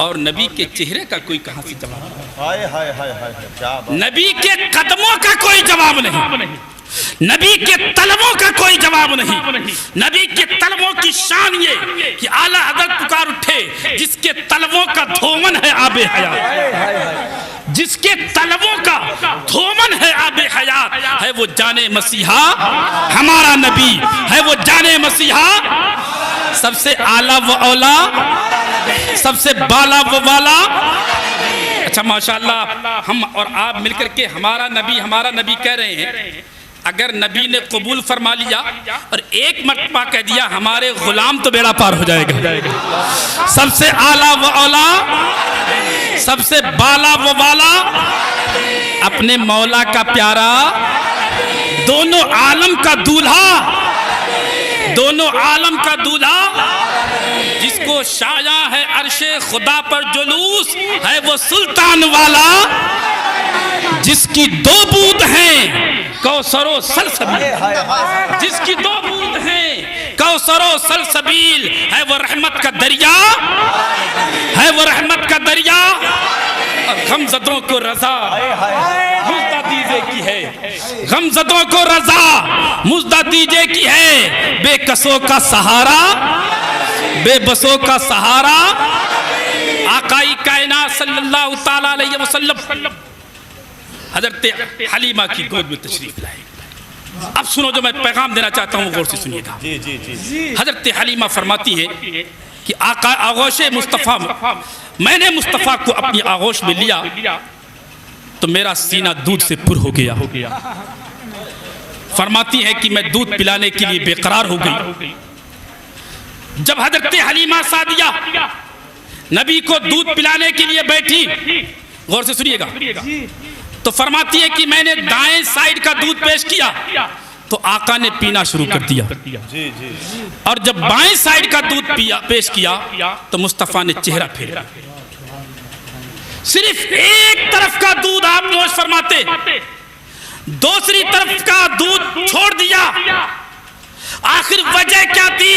और नबी के चेहरे का कोई कहां से जवाब, हाय हाय हाय हाय, क्या बात। नबी के कदमों का कोई जवाब नहीं, नबी के तलबों का कोई जवाब नहीं। नबी के तलबों की शान ये कि आला हज़रत पुकार उठे जिसके तलबों का धोमन है आबे हयात, जिसके तलबों का धोमन है आबे हयात, है वो जाने मसीहा हमारा नबी, है वो जाने मसीहा सबसे आला व औला, सबसे बाला व वाला। अच्छा माशाअल्लाह, हम और आप मिलकर के हमारा नबी कह रहे हैं। अगर नबी ने कबूल फरमा लिया और एक मरतबा कह दिया हमारे गुलाम तो बेड़ा पार हो जाएगा। सबसे आला व औला, सबसे बाला व वाला, अपने मौला का प्यारा, दोनों आलम का दूल्हा, दोनों आलम का दूल्हा, जिसको शाया है अर्शे खुदा पर जुलूस, है वो सुल्तान वाला, जिसकी दो बूंद हैं कौसरो सलसबील, जिसकी दो बूंद हैं कौसरो सलसबील, है वो रहमत का दरिया, है वो रहमत का दरिया। और गमज़दों को रज़ा मुज़्दा दीजे की है, गमज़दों को रज़ा मुज़्दा दीजे की है, बेकसों का सहारा, बेबसों का सहारा, आकाई कायनात सल्लल्लाहु तआला अलैहि वसल्लम हजरत हलीमा की गोद में तशरीफ लाए। अब सुनो जो मैं पैगाम देना चाहता हूँ, गौर से सुनिएगा। जी जी जी। हजरत हलीमा फरमाती है कि आका आगोश मुस्तफ़ा, मैंने मुस्तफ़ा को अपनी आगोश में लिया तो मेरा सीना दूध से पुर हो गया। फरमाती है कि मैं दूध पिलाने के लिए बेकरार हो गई। जब हजरत हलीमा सादिया नबी को दूध पिलाने के लिए बैठी, गौर से सुनिएगा, तो फरमाती है कि मैंने दाएं साइड का दूध पेश किया तो आका ने पीना शुरू कर दिया। जी जी। और जब बाएं साइड का दूध पेश किया तो मुस्तफ़ा ने चेहरा फेरा। सिर्फ एक तरफ का दूध आप नोश फरमाते, दूसरी तरफ का दूध छोड़ दिया। आखिर वजह क्या थी?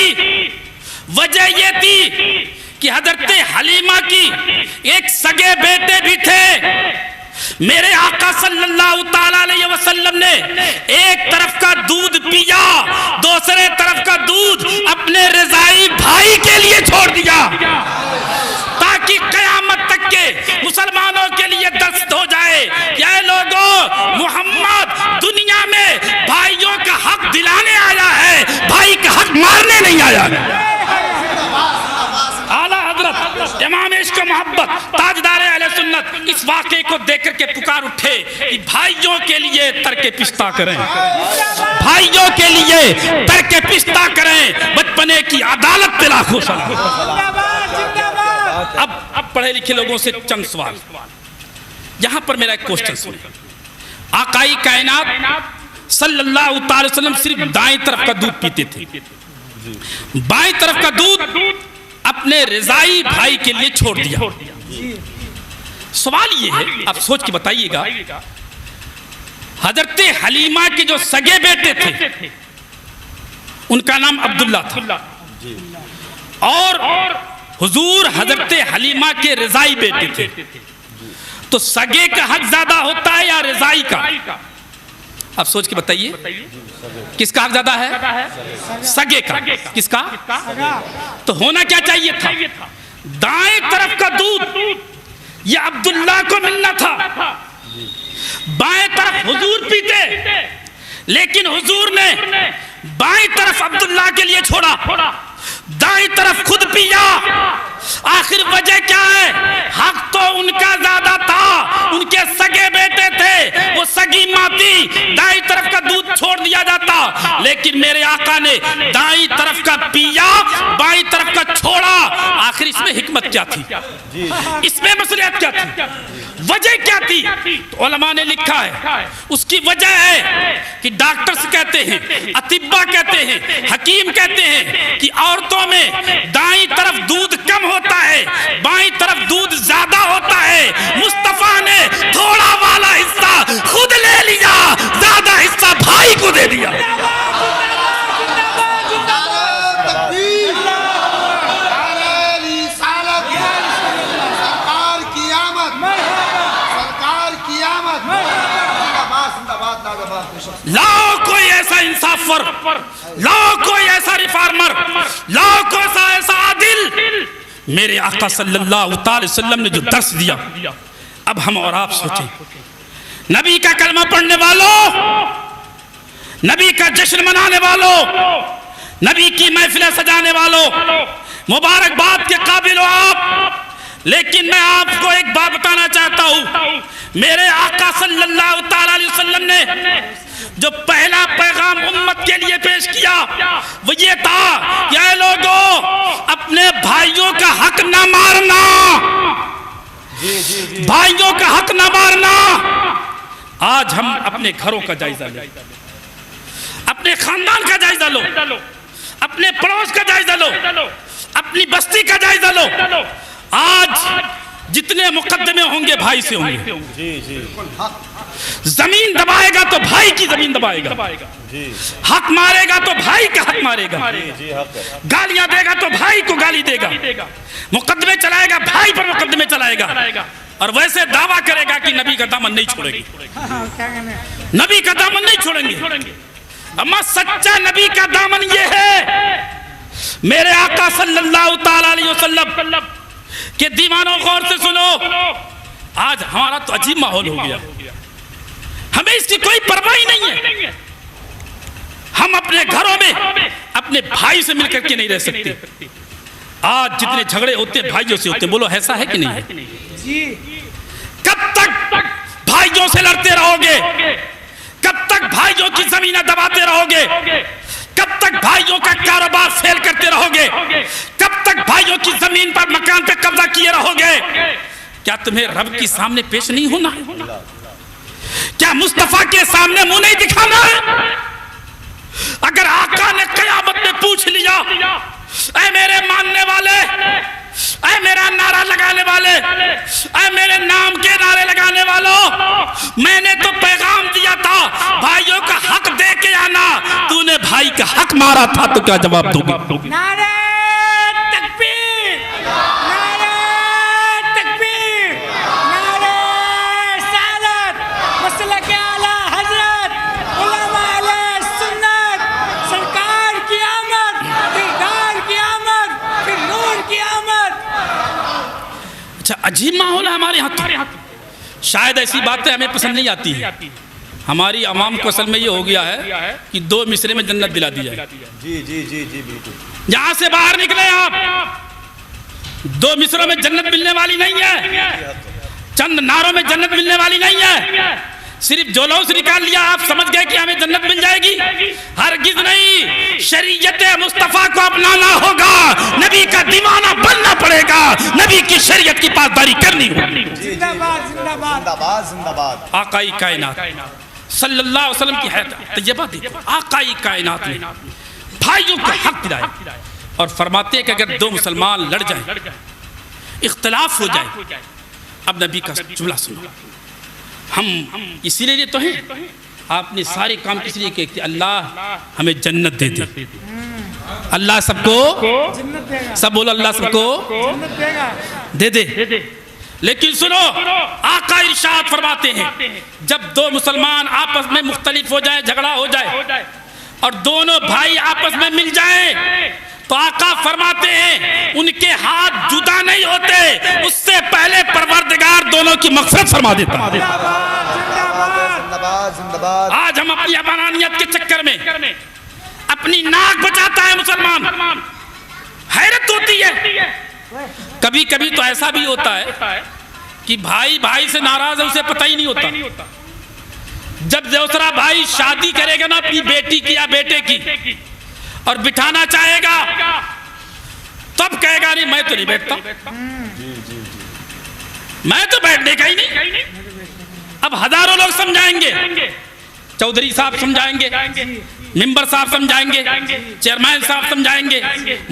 वजह ये थी कि हजरत हलीमा की एक सगे बेटे भी थे। मेरे आका सल्लल्लाहु ताला अलैहि वसल्लम ने एक तरफ का दूध पिया, दूसरे तरफ का दूध अपने रज़ाई भाई के लिए छोड़ दिया, ताकि क़यामत तक के मुसलमानों के लिए दस्त हो जाए। ये लोगों, मोहम्मद दुनिया में भाइयों का हक दिलाने आया है, भाई का हक मारने नहीं आया है। आला हजरत इमाम इश्क मोहब्बत ताजदार अहले सुन्नत इस वाक़े को देख करके पुकार उठे कि भाइयों के लिए तर्के पिस्ता करें, भाइयों के लिए तर्के पिस्ता करें, बचपने की अदालत पे लाखों सलाम। अब पढ़े लिखे लोगों से चंद सवाल। यहां पर मेरा एक क्वेश्चन सुनिए। आकाई कायनात सल्लल्लाहु अलैहि वसल्लम सिर्फ दाएं तरफ का दूध पीते थे, बाएं तरफ का दूध अपने रज़ाई भाई के लिए छोड़ दिया। सवाल ये है, आप सोच के बताइएगा, हजरत हलीमा के जो सगे बेटे थे उनका नाम अब्दुल्ला था और हुजूर हजरत हलीमा के रजाई बेटे थे। तो सगे का हक ज्यादा होता है या रजाई का? अब सोच के बताइए किसका हक ज्यादा है? सगे का। किसका? तो होना क्या चाहिए था? दाएं तरफ का दूध ये अब्दुल्ला को मिलना था, बाएं तरफ हुजूर पीते, लेकिन हुजूर ने बाएं तरफ अब्दुल्ला के लिए छोड़ा, दाएं तरफ खुद पिया। आखिर वजह क्या है? हक तो उनका ज्यादा था, उनके सगे बेटे थे, वो सगी मां थी, दाएं तरफ का दूध छोड़ दिया जाता, लेकिन मेरे आका ने दाएं तरफ का पिया, बाएं तरफ का छोड़ा। आखिर इसमें हिकमत क्या थी? इसमें मसलियत क्या थी? वजह क्या थी? तो उलमा ने लिखा है उसकी वजह है कि डॉक्टर्स कहते हैं, अतिब्बा कहते हैं, हकीम कहते हैं कि औरतों में दाईं तरफ दूध कम होता है, बाईं तरफ दूध ज्यादा होता है। मुस्तफा ने थोड़ा वाला हिस्सा खुद ले लिया, ज्यादा हिस्सा भाई को दे दिया। लाओ कोई ऐसा इंसाफर, लाओ कोई ऐसा रिफॉर्मर, लाओ कोई ऐसा आदिल। मेरे आका सल्लल्लाहु अलैहि वसल्लम ने जो दर्श दिया, अब हम और आप सोचें, नबी का कलमा पढ़ने वालों, नबी का जश्न मनाने वालों, नबी की महफिलें सजाने वालों, मुबारकबाद के काबिल हो आप। लेकिन मैं आपको एक बात बताना चाहता हूं, मेरे आका सल्लल्लाहु अलैहि वसल्लम ने जो पहला पैगाम उम्मत के लिए पेश किया वो ये था कि ऐ लोगों, अपने भाइयों का हक ना मारना, भाइयों का हक ना मारना। आज हम अपने घरों का जायजा लो, अपने खानदान का जायजा लो, अपने पड़ोस का जायजा लो, अपनी बस्ती का जायजा लो। आज जितने मुकद्दमे होंगे भाई से होंगे। जमीन दबाएगा तो भाई की जमीन दबाएगा, हक मारेगा तो भाई का हक मारेगा, गालियां देगा तो भाई को गाली देगा, मुकद्दमे चलाएगा भाई पर मुकद्दमे चलाएगा, और वैसे दावा करेगा कि नबी का दामन नहीं छोड़ेंगे, नबी का दामन नहीं छोड़ेंगे। अम्मा सच्चा नबी का दामन ये है, मेरे आका सल्लल्लाहु अलैहि वसल्लम के दीवानों, गौर से सुनो, आज हमारा तो अजीब माहौल हो गया, हमें इसकी कोई परवाह ही नहीं है। हम अपने घरों में अपने भाई से मिलकर के नहीं रह सकते। आज जितने झगड़े होते भाइयों से होते, बोलो ऐसा है कि नहीं है? कब तक भाइयों से लड़ते रहोगे? कब तक भाइयों की जमीनें दबाते रहोगे? कब तक भाइयों का कारोबार फेल करते रहोगे? कब तक भाइयों की जमीन पर, मकान पे कब्जा किए रहोगे? क्या तुम्हें रब के सामने पेश नहीं होना है? क्या मुस्तफा के सामने मुंह नहीं दिखाना है? अगर आका ने कयामत में पूछ लिया, ऐ मेरे मानने वाले, ऐ मेरा नारा लगाने वाले, ऐ मेरे नाम के नारे लगाने वालों, मैंने तो पैगाम दिया था भाइयों का हक दे के आना, तूने भाई का हक मारा था, तो क्या जवाब दोगे? नारे तकबीर, नारे तकबीर, नारे रिसालत, मसलक आला हजरत, उलमा अहले सुन्नत, सरकार की आमद, दिलदार की आमद, फिर नूर की आमद। अच्छा, अजीब माहौल है हमारे यहाँ। शायद ऐसी बातें हमें पसंद नहीं आती है। हमारी आवाम को असल में ये हो गया है कि 2 मिसरे में जन्नत दिला दी जाए। जी जी जी जी बिल्कुल। यहां से बाहर निकले आप, 2 मिसरों में जन्नत मिलने वाली नहीं है, चंद नारों में जन्नत मिलने वाली नहीं है। सिर्फ जोलौस निकाल लिया, आप समझ गए कि हमें जन्नत मिल जाएगी? हरगिज नहीं। शरीयत मुस्तफा को अपनाना होगा, नबी का दीवाना बनना पड़ेगा, नबी की शरीयत की पासदारी करनी होगी। जिंदाबाद जिंदाबाद जिंदाबाद जिंदाबाद। आकाई कायनात सल्लल्लाहु अलैहि वसल्लम की हैत तैयबा देखो, आकाई कायनात ने भाइयों को हक दिलाया और फरमाते हैं कि अगर 2 मुसलमान लड़ जाएं, इख्तिलाफ हो जाए, अब नबी का जुमला सुनो, हम इसीलिए तो हैं आपने सारे काम किस लिए किए कि अल्लाह हमें जन्नत दे दे। अल्लाह सबको, जन्नत देगा, सब बोलो अल्लाह सबको जन्नत देगा। दे दे। लेकिन सुनो, आका इरशाद फरमाते हैं जब दो मुसलमान आपस में मुख्तलिफ हो जाए, झगड़ा हो जाए और दोनों भाई आपस में मिल जाए तो आका फरमाते हैं उनके हाथ जुदा नहीं होते, उससे पहले परवरदिगार दोनों की मग़फ़िरत फरमा देता है। जिंदाबाद जिंदाबाद। आज हम अपनी अमानियत के चक्कर में अपनी नाक बचाता है मुसलमान। हैरत होती है, कभी कभी तो ऐसा भी होता है कि भाई भाई से नाराज है, उसे पता ही नहीं होता। जब दूसरा भाई शादी करेगा ना अपनी बेटी की या बेटे की और बिठाना चाहेगा तब कहेगा नहीं मैं तो नहीं बैठता, मैं तो बैठने का ही नहीं। अब हजारों लोग समझाएंगे, चौधरी साहब समझाएंगे, मेंबर साहब समझाएंगे, चेयरमैन साहब समझाएंगे,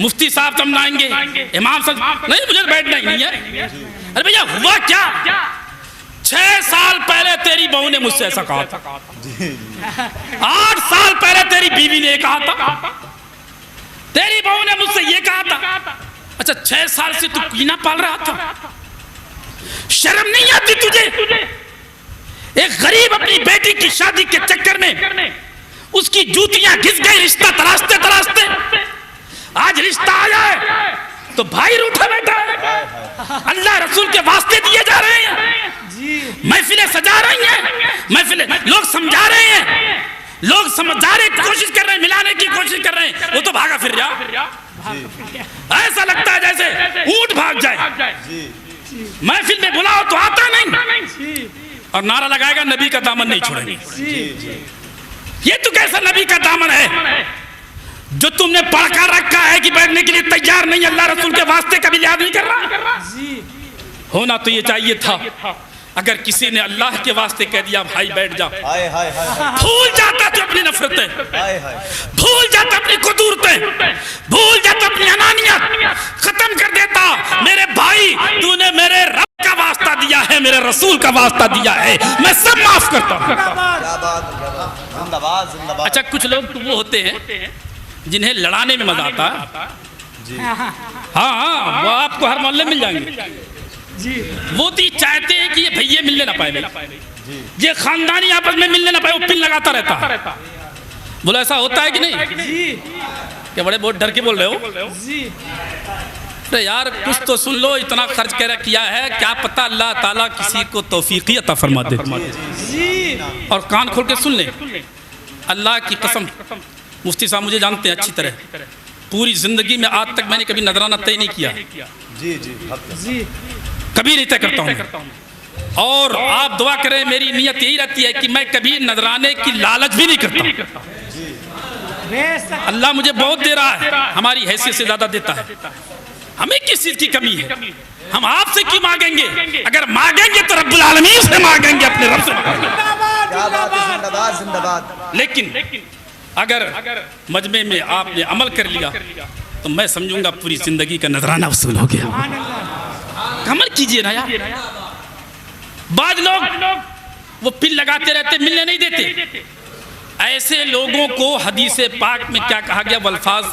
मुफ्ती साहब समझाएंगे, इमाम साहब, नहीं मुझे बैठना ही नहीं है। अरे भैया हुआ क्या, 6 साल पहले तेरी बहू ने मुझसे ऐसा कहा था, 8 साल पहले तेरी बीवी ने कहा था, तेरी बहू ने मुझसे ये कहा था। अच्छा 6 साल से तू कीना पाल रहा था, शर्म नहीं आती तुझे? एक गरीब अपनी बेटी की शादी के चक्कर में उसकी जूतियां घिस गई, रिश्ता तलाशते तलाशते आज रिश्ता आया है तो भाई रूठा बैठा है। अल्लाह रसूल के वास्ते दिए जा रहे हैं, महफिलें सजा रही हैं, महफिलें लोग समझा रहे हैं, लोग समझाने की कोशिश कर रहे हैं, मिलाने की कोशिश कर रहे हैं, वो तो भागा फिर रहा। ऐसा लगता है जैसे ऊंट भाग जाए। महफिल में बुलाओ तो आता नहीं और नारा लगाएगा नबी का दामन नहीं छोड़ेंगे। ये तो कैसा नबी का दामन है जो तुमने पढ़का रखा है कि बैठने के लिए तैयार नहीं, अल्लाह रसूल के वास्ते कभी याद नहीं कर रहा। होना तो ये चाहिए था, अगर किसी ने अल्लाह के वास्ते कह दिया भाई बैठ जा, भूल जाता तो अपनी नफरतें, भूल जाता अपनी कुदूरतें, भूल जाता अपनी अनानियत, खत्म कर देता। मेरे भाई तूने मेरे रब का वास्ता दिया है, मेरे रसूल का वास्ता दिया है, मैं सब माफ करता हूँ। अच्छा कुछ लोग तो वो होते हैं जिन्हें लड़ाने में मजा आता है। हाँ वो आपको हर मोहल्ले मिल जाएंगे। वो तो चाहते हैं कि ये भैया मिलने ना पाए, ये खानदानी आपस में मिलने ना पाए, वो पिन लगाता रहता। बोलो ऐसा होता है कि नहीं? क्या बड़े बहुत डर के बोल रहे हो? अरे यार कुछ तो सुन लो, इतना खर्च कर किया है, क्या पता अल्लाह ताला किसी को तौफीक अता फरमा दे। और कान खोल के सुन ले, अल्लाह की कसम, मुफ्ती साहब मुझे जानते हैं अच्छी तरह, पूरी जिंदगी में आज तक मैंने कभी नजराना तय नहीं किया। कभी नहीं तय करता हूँ। और आप दुआ करें, मेरी नीयत यही रहती है कि मैं कभी नजराने की लालच भी नहीं करता। अल्लाह मुझे बहुत दे रहा है, हमारी हैसियत से ज्यादा देता है, हमें किस चीज की कमी है? हम आपसे क्यों मांगेंगे? अगर मांगेंगे तो रब्बुल आलमीन से मांगेंगे, अपने रब से मांगेंगे। लेकिन अगर मजमे में आपने अमल कर लिया तो मैं समझूंगा पूरी जिंदगी का नजराना वसूल हो गया। अमल कीजिए ना यार। बाद लोग वो पिन लगाते रहते, मिलने नहीं देते। ऐसे लोगों को हदीस पाक में क्या कहा गया, वल्फाज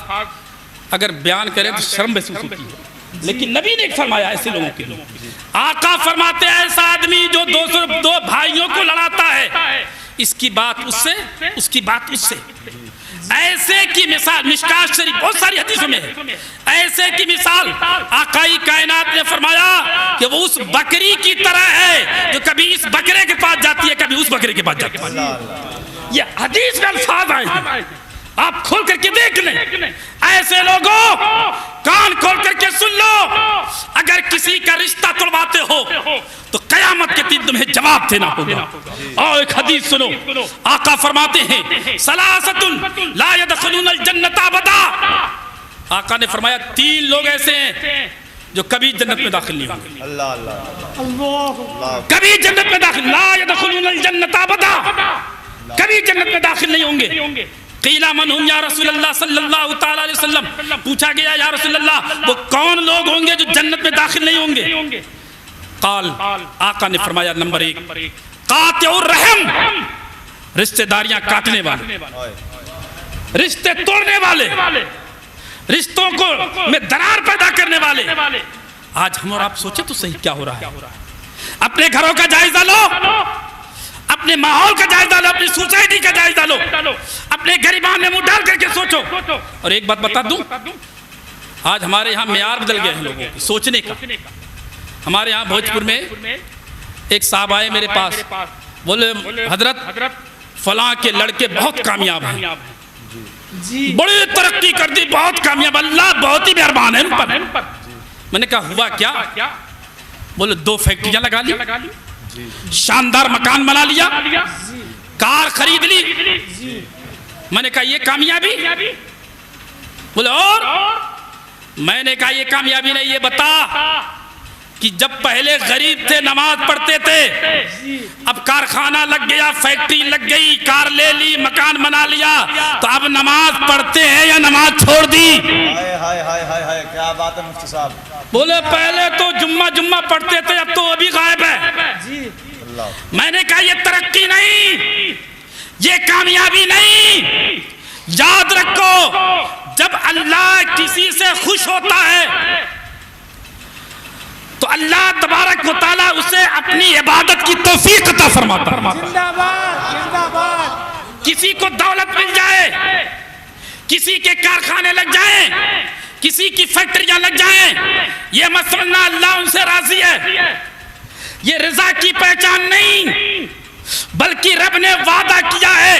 अगर बयान करें तो शर्म महसूस होती है, लेकिन नबी ने फरमाया ऐसे लोगों के लिए, आका फरमाते हैं ऐसा आदमी जो दो भाइयों को लड़ाता है, इसकी बात उससे, उसकी बात उससे। ऐसे की मिसाल मिशकात शरीफ बहुत सारी हदीसों में है, ऐसे की मिसाल आकाई कायनात ने फरमाया कि वो उस बकरी की तरह है जो कभी इस बकरे के पास जाती है, कभी उस बकरे के पास जाती है। ये हदीस में अल्फाज आए हैं, आप खोल करके देख लें। ऐसे लोगों कान खोल करके सुन लो, अगर किसी का रिश्ता तोड़वाते हो तो कयामत के दिन तुम्हें जवाब देना होगा। और एक हदीस सुनो, आका फरमाते हैं सलासतुन ला यदखुलूनल जन्नता अबदा। आका ने फरमाया 3 लोग ऐसे हैं जो कभी जन्नत में दाखिल नहीं होंगे। अल्लाह अल्लाह, कभी जन्नत में दाखिल, ला यदखुलूनल जन्नता अबदा, कभी जन्नत में दाखिल नहीं होंगे। क़ीला मन हुम या रसूलल्लाह सल्लल्लाहु तआला अलैहि वसल्लम, पूछा गया या रसूलल्लाह वो कौन लोग होंगे जो जन्नत में दाखिल नहीं होंगे? काल, आका ने फरमाया नंबर 1 कातिउर रहम, रिश्तेदारियां काटने वाले, रिश्ते तोड़ने वाले, रिश्तों को में दरार पैदा करने वाले। आज हम और आप सोचे तो सही क्या हो रहा है। अपने घरों का जायजा लो, अपने माहौल का जायजा लो, अपनी सोसाइटी का जायजा लो, अपने गरीबान में मुंह डाल करके सोचो। और एक बात बता दूं, आज हमारे यहाँ मेयार बदल गए हैं लोगों के सोचने का। हमारे यहाँ भोजपुर में एक साहब आए मेरे पास, बोले हजरत फलां के लड़के बहुत कामयाब हैं, बड़ी तरक्की कर दी, बहुत कामयाब, अल्लाह बहुत ही मेहरबान है उन पर। मैंने कहा हुआ क्या? बोले 2 फैक्ट्रियां लगा ली, शानदार मकान बना लिया, कार खरीद ली। मैंने कहा ये कामयाबी? बोले और? मैंने कहा ये कामयाबी नहीं, ये बता कि जब पहले गरीब थे नमाज पढ़ते थे, अब कारखाना लग गया, फैक्ट्री लग गई, कार ले ली, मकान बना लिया, तो अब नमाज पढ़ते हैं या नमाज छोड़ दी? हाय हाय हाय हाय हाय, क्या बात है मुफ्ती साहब। बोले पहले तो जुम्मा पढ़ते थे, अब तो अभी गायब है। मैंने कहा ये तरक्की नहीं, ये कामयाबी नहीं। याद रखो, जब अल्लाह किसी से खुश होता है तो अल्लाह तबारक व तआला उसे अपनी इबादत की तौफीक अता फरमाता है। जिंदाबाद जिंदाबाद। किसी को दौलत मिल जाए, किसी के कारखाने लग जाएं, किसी की फैक्ट्रियां लग जाएं, ये मत समझना अल्लाह उनसे राजी है। ये रजा की पहचान नहीं, बल्कि रब ने वादा किया है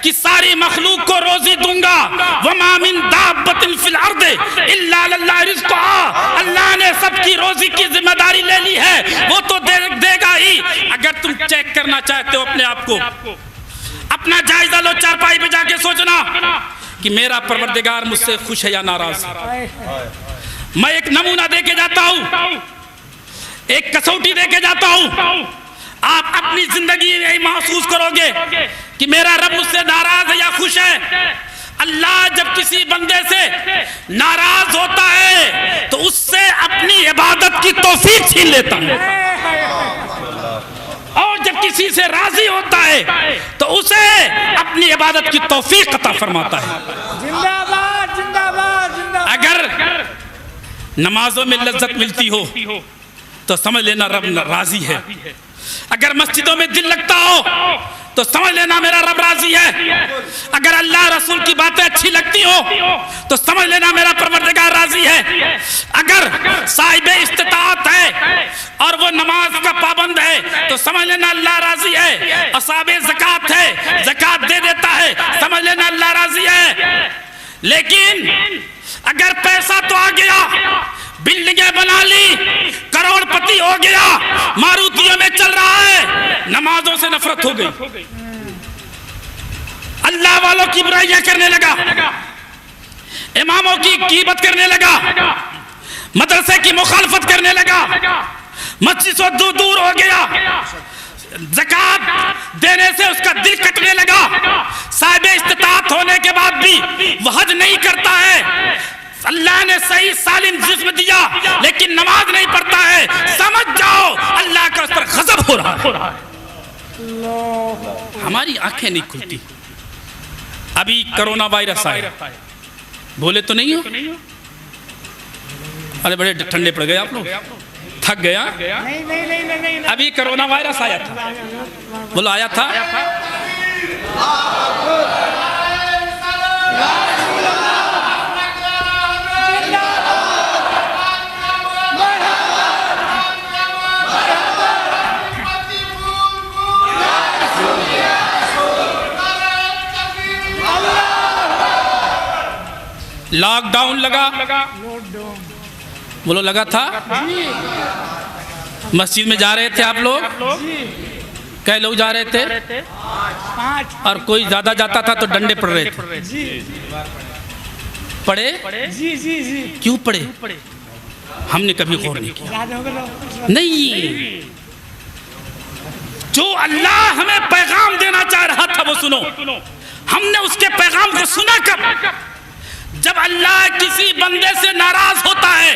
कि सारी मखलूक को रोजी दूंगा। वमा मिन दाब्बतिन फिल अर्द इल्ला लल्लाह रिज़्क़ुहा। अल्लाह ने सबकी रोजी की जिम्मेदारी ले ली है, वो तो देगा ही। अगर तुम चेक करना चाहते हो अपने आप को, अपना जायजा लो, चारपाई पे जाके सोचना कि मेरा परवरदिगार मुझसे खुश है या नाराज है। मैं एक नमूना देके जाता हूं, एक कसौटी देके जाता हूं। आप अपनी जिंदगी में ही महसूस करोगे कि मेरा रब मुझसे नाराज है या खुश है। अल्लाह जब किसी बंदे से नाराज होता है तो उससे अपनी इबादत की तौफीक छीन लेता है, और जब किसी से राजी होता है तो उसे अपनी इबादत की तौफीक अता फरमाता है। जिंदाबाद जिंदाबाद जिंदाबाद। अगर नमाजों में लज्जत मिलती हो तो समझ लेना रब राजी है। अगर मस्जिदों में दिल लगता हो तो समझ लेना मेरा रब राजी है। अगर अल्लाह रसूल की बातें अच्छी लगती हो तो समझ लेना मेरा परवरदिगार राजी है। अगर साहिब इस्तिताअत है और वो नमाज का पाबंद है तो समझ लेना अल्लाह राजी है। असाबे ज़कात है, ज़कात दे देता है, समझ लेना अल्लाह राजी है। लेकिन अगर पैसा तो आ गया, बिल्डिंगें बना ली, करोड़पति हो गया, मारुतियों में चल रहा है, नमाजों से नफरत हो गई, अल्लाह वालों की बुराइयां करने लगा, इमामों की कीमत करने लगा, मदरसे की मुखालफत करने लगा, मस्जिद से दूर हो गया, ज़कात देने से उसका दिल कटने लगा, साहिब इस्तिताअत होने के बाद भी वह हज नहीं करता है, अल्लाह ने सही सालिम जिस्म दिया लेकिन नमाज नहीं पढ़ता है, समझ जाओ अल्लाह का उस पर गजब हो रहा है। हमारी आंखें नहीं खुलती। अभी कोरोना वायरस आया, बोले तो नहीं हो? अरे बड़े ठंडे पड़ गए आप लोग, थक गया। नहीं नहीं नहीं नहीं नहीं। अभी कोरोना वायरस आया था, बोलो आया था। लॉकडाउन लगा, बोलो लगा था। मस्जिद में जा रहे थे आप लोग, कई लोग जा रहे थे, 5 और कोई ज्यादा जाता था तो डंडे पड़ रहे थे। जी पड़े? जी जी जी। क्यों पड़े? हमने कभी गौर नहीं किया। याद होगा नहीं, जो अल्लाह हमें पैगाम देना चाह रहा था वो सुनो। हमने उसके पैगाम को सुना कब? जब अल्लाह किसी बंदे से नाराज होता है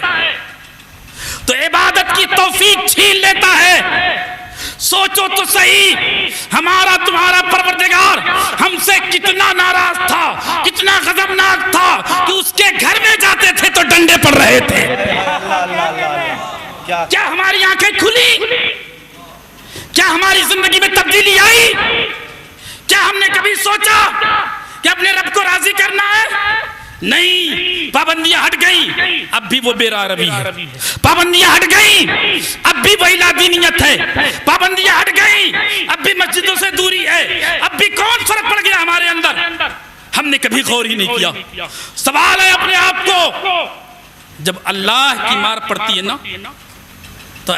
तो इबादत की तौफीक छीन लेता है, सोचो तो सही, हमारा तुम्हारा परवरदिगार हमसे कितना नाराज था, कितना गजबनाक था कि उसके घर में जाते थे तो डंडे पड़ रहे थे। क्या हमारी आंखें खुली? क्या हमारी जिंदगी में तब्दीली आई? क्या हमने कभी सोचा कि अपने रब को राजी करना है? नहीं, पाबंदियां हट गई, अब भी वो बेरारवी है। पाबंदियां हट गई, अब भी वही लादीनियत है। पाबंदियां हट गई, अब भी मस्जिदों से दूरी है। अब भी कौन फर्क पड़ गया हमारे अंदर? हमने कभी गौर ही नहीं किया। सवाल है अपने आप को, जब अल्लाह की मार पड़ती है ना, तो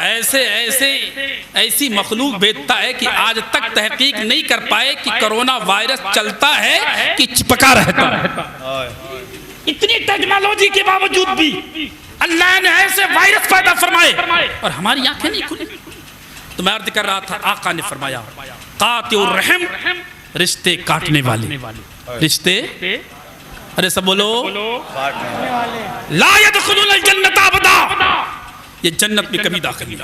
ऐसी मखलूक बेचता है कि आज तक तहकीक नहीं कर पाए कि कोरोना वायरस चलता है कि चिपका रहता है। इतनी टेक्नोलॉजी के बावजूद भी अल्लाह ने ऐसे वायरस पैदा फरमाए और हमारी आंखें नहीं खुली। तो मैं अर्ज कर रहा था, आका ने फरमाया कातिउर रहम, रिश्ते काटने वाले, रिश्ते, अरे सब बोलो, ला यदखुलुल जन्नत अबदा, ये जन्नत में कभी दाखिल नहीं।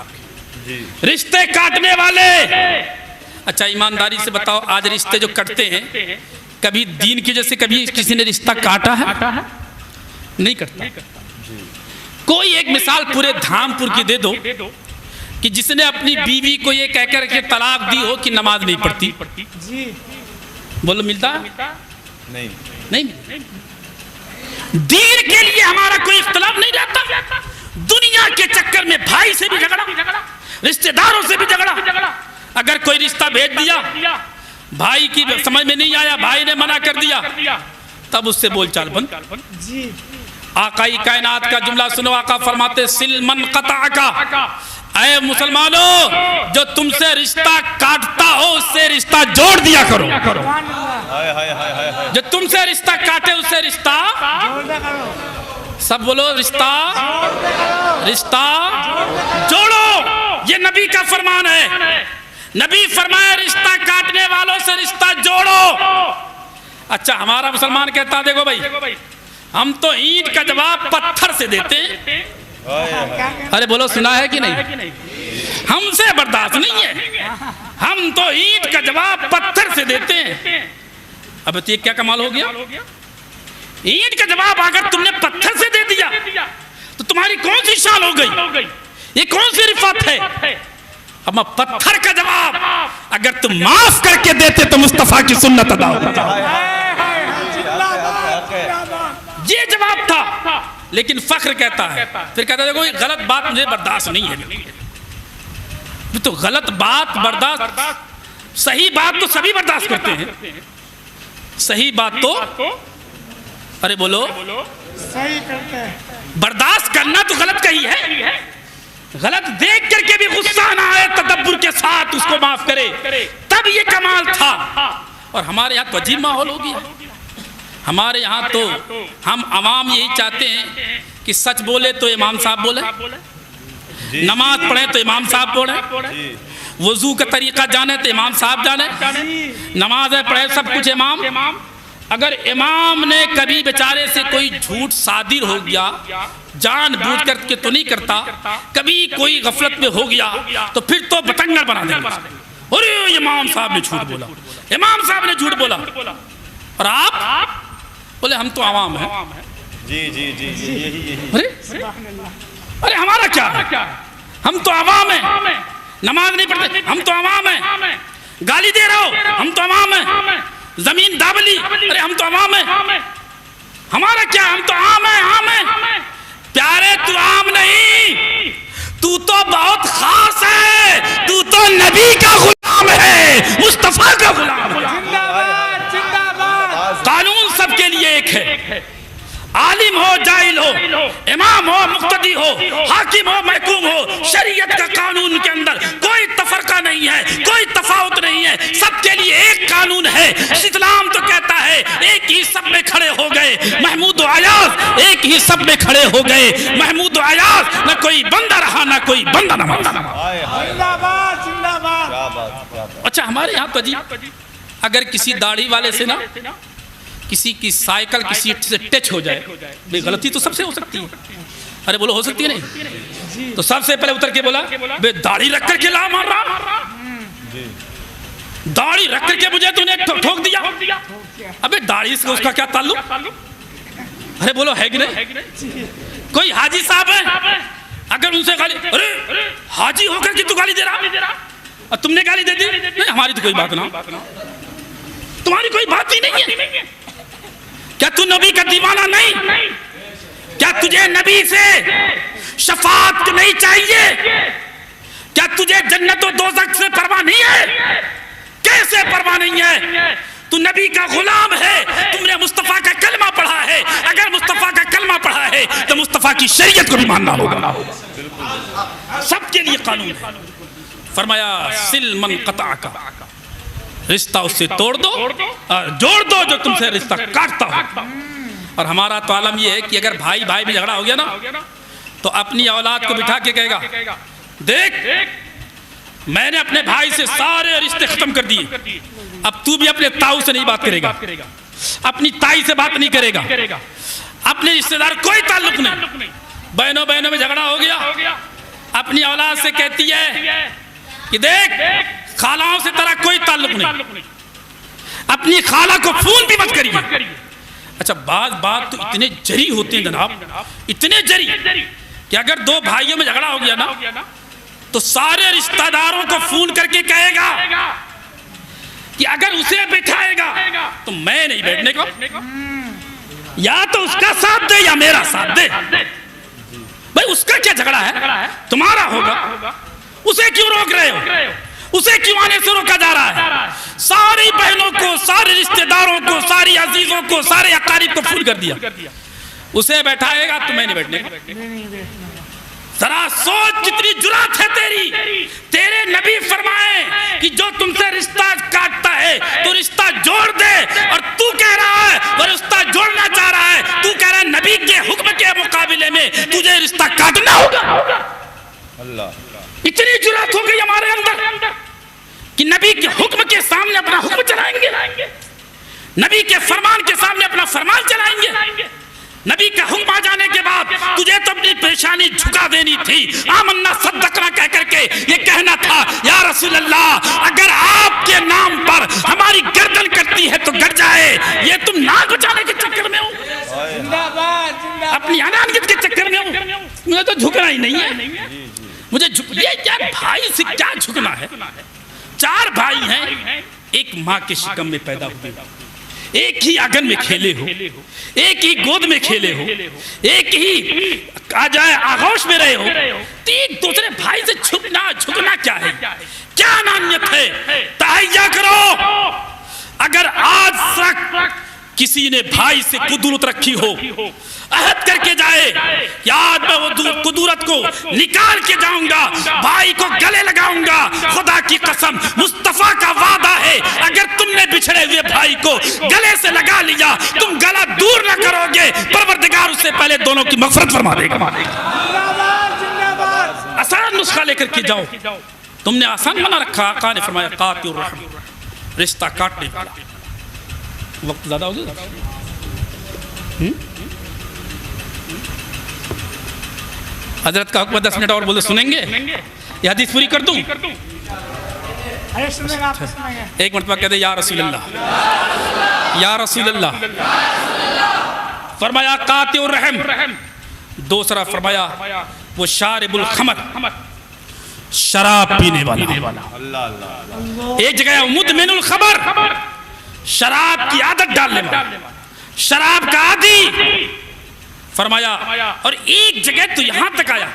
रिश्ते काटने वाले। अच्छा ईमानदारी से बताओ, आज रिश्ते जो कटते हैं, कभी दीन की वजह से कभी किसी ने रिश्ता काटा है? नहीं कटता। कोई एक मिसाल पूरे धामपुर की दे दो कि जिसने अपनी बीवी को ये कहकर के तलाक दी हो कि नमाज नहीं पढ़ती। बोलो मिलता? नहीं। दीन के लिए हमारा कोई इख्तिलाफ नहीं रहता। दुनिया के चक्कर में भाई से भी झगड़ा, रिश्तेदारों से भी झगड़ा। अगर कोई रिश्ता भेज दिया, भाई की समझ में नहीं आया, भाई ने मना कर दिया, तब उससे बोलचाल बंद। आकाई कायनात का जुमला सुनो, आका फरमाते सिल मन कताका, ऐ मुसलमानों जो तुमसे रिश्ता काटता हो उससे रिश्ता जोड़ दिया करो। जो तुमसे रिश्ता काटे उससे रिश्ता, सब बोलो, रिश्ता जोड़ो। ये नबी का फरमान है। नबी फरमाए रिश्ता काटने वालों से रिश्ता जोड़ो। अच्छा हमारा मुसलमान कहता है देखो भाई, हम तो ईंट का जवाब पत्थर से देते हैं। अरे बोलो सुना है कि नहीं? हमसे बर्दाश्त नहीं है, हम तो ईंट का जवाब पत्थर से देते हैं। अब तो ये क्या कमाल हो गया? ईंट का जवाब अगर तुमने पत्थर से दे दिया तो तुम्हारी कौन सी शान हो गई? ये कौन सी रिफत है? अब पत्थर का जवाब अगर तुम माफ करके देते तो मुस्तफा की सुन्नत अदा होता। ये जवाब था। लेकिन फख्र कहता है, फिर कहता है देखो गलत बात मुझे बर्दाश्त नहीं है। तो गलत बात बर्दाश्त, सही बात तो सभी बर्दाश्त करते हैं। सही बात तो, अरे बोलो, सही करते हैं। बर्दाश्त करना तो गलत कही है। गलत देख करके भी गुस्सा ना आए, तदब्बुर के साथ उसको माफ करे, तब ये कमाल था। और हमारे यहाँ तो अजीब माहौल हो गया। हमारे यहाँ तो हम आवाम यही चाहते हैं कि सच बोले तो इमाम साहब बोले, नमाज पढ़े तो इमाम साहब पढ़े, वजू का तरीका जाने तो इमाम साहब जाने, नमाज पढ़े सब कुछ इमाम। अगर इमाम ने कभी बेचारे से कोई झूठ सादिर हो गया, जानबूझ करके तो नहीं करता, कभी कोई गफलत में हो गया तो फिर तो बतंगड़ बना देंगे। अरे इमाम साहब ने झूठ बोला, इमाम साहब ने झूठ बोला। और आप बोले हम तो आवाम हैं। जी। अरे हमारा क्या है? हम तो आवाम हैं। नमाज नहीं पढ़ते, हम तो आवाम हैं। गाली दे रहे हो, हम तो आवाम हैं। जमीन दाबली, अरे हम तो आवाम हैं। हमारा क्या? हम तो आम हैं। प्यारे तू आम नहीं, तू तो बहुत खास है। तू तो नबी का गुलाम है, मुस्तफा का गुलाम है। कानून सबके लिए एक है। आलिम हो जाहिल हो, इमाम हो मुक्तदी हो, हाकिम हो महकूम हो, शरीयत का कानून के अंदर कोई तफरका नहीं है, कोई तफावत नहीं है। सबके लिए एक कानून है। इस्लाम तो कहता है एक ही सब में खड़े हो गए महमूद अयाज, एक ही सब में खड़े हो गए महमूद अयाज। न कोई बंदा रहा, न कोई बंदा न मरा। अच्छा हमारे यहाँ तो अजीब, अगर किसी दाढ़ी वाले से ना किसी की साइकिल किसी से टच हो जाए, भाई गलती तो सबसे हो सकती है। अरे बोलो हो सकती है नहीं? तो सबसे पहले उतर के बोला बे दाढ़ी रख कर के ला मार रहा। दाढ़ी रख करके मुझे तूने ठोक दिया। अबे दाढ़ी से उसका क्या ताल्लुक? अरे बोलो है कि नहीं? कोई हाजी साहब है, अगर उनसे गाली, अरे हाजी होकर के तू गाली दे रहा और तुमने गाली दे दी, नहीं हमारी तो कोई बात ना, तुम्हारी कोई बात ही नहीं है। क्या तू नबी का दीवाना नहीं? क्या तुझे नबी से शफाअत नहीं चाहिए? क्या तुझे जन्नत और दोज़ख से परवाह नहीं है? कैसे परवाह नहीं है? तू नबी का गुलाम है, तुमने मुस्तफा का कलमा पढ़ा है। अगर मुस्तफा का कलमा पढ़ा है तो मुस्तफा की शरीयत को भी मानना होगा। सबके लिए कानून है। फरमाया सिल मन कता का, रिश्ता उससे तोड़ दो और जोड़ दो जो तुमसे रिश्ता काटता हो। और हमारा तो आलम यह है कि अगर भाई भाई में झगड़ा हो गया ना तो अपनी औलाद को बिठा के कहेगा, देख मैंने अपने भाई से सारे रिश्ते खत्म कर दिए, अब तू भी अपने ताऊ से नहीं बात करेगा, अपनी ताई से बात नहीं करेगा, अपने रिश्तेदार कोई ताल्लुक नहीं। बहनों बहनों में झगड़ा हो गया, अपनी औलाद से कहती है कि देख खालाओं से तेरा कोई ताल्लुक नहीं, अपनी खाला को फोन भी मत करिए। अच्छा बात तो इतने जरी होते हैं जनाब, इतने जरी कि अगर दो भाइयों में झगड़ा हो गया ना तो सारे रिश्तेदारों को फोन करके कहेगा कि अगर उसे बैठाएगा तो मैं नहीं बैठने को, या तो उसका साथ दे या मेरा साथ दे। भाई उसका क्या झगड़ा है, तुम्हारा होगा, उसे क्यों रोक रहे हो? उसे क्यों आने से रोका जा रहा है? सारी बहनों को, सारे रिश्तेदारों को, सारी अजीजों को, सारे अकारीब को फोन कर दिया, उसे बैठाएगा तो मैं नहीं बैठने को। जरा सोच कितनी जुरात है तेरी। तेरे नबी फरमाए कि जो तुमसे रिश्ता काटता है तो रिश्ता जोड़ दे, और तू कह रहा है वो रिश्ता जोड़ना चाह रहा है, तू कह रहा है नबी के हुक्म के मुकाबले में तुझे रिश्ता काटना होगा। अल्लाह, इतनी जुरात हो गई हमारे अंदर कि नबी के हुक्म के सामने अपना हुक्म चलाएंगे, नबी के फरमान के सामने अपना फरमान चलाएंगे। नबी का हुक्म आ जाने के बाद तुझे तो अपनी पेशानी झुका देनी थी, आमन्ना सद्दकना कह करके ये कहना था, या रसूल अल्लाह अगर आपके नाम पर हमारी गर्दन कटती है तो कट जाए। ये तुम नाक बचाने के चक्कर में हो, अपनी अनानियत के चक्कर में हो। मुझे तो झुकना ही नहीं है, मुझे ये क्या भाई से क्या झुकना है? चार भाई हैं, एक माँ के शिकम में पैदा हुए, एक ही आंगन में खेले हो, एक ही गोद में खेले हो, एक ही आ जाए आगोश में रहे हो, तीन दूसरे भाई से झुकना क्या है? क्या अनानियत है? तहैया करो। अगर आज तक किसी ने भाई से कुदरत रखी हो, अहद करके जाए याद मैं वो कुदरत को निकाल के जाऊंगा, भाई को गले लगाऊंगा। खुदा की कसम मुस्तफा का वादा है, अगर तुमने बिछड़े हुए भाई को गले से लगा लिया, तुम गला दूर न करोगे, परवरदिगार उससे पहले दोनों की मगफरत फरमा देगा। आसान नुस्खा लेकर के जाओ, तुमने आसान बना रखा। आका ने फरमाया कातिउर रहम, रिश्ता काटने वाला। वक्त ज्यादा हो गया, हजरत का हुक्म 10 मिनट और बोले सुनेंगे? ये हदीस पूरी कर दूं? अरे सुनेगा, आप सुनेंगे। एक मिनट में कह दे या रसूल अल्लाह, या रसूल अल्लाह। फरमाया कातिउर रहम। दूसरा फरमाया वो शारिबुल खमर, शराब पीने वाला। एक जगह मुदमिनुल खबर, शराब की आदत डालने वाला, शराब का आदी। फरमाया और एक जगह तो यहां तक आया,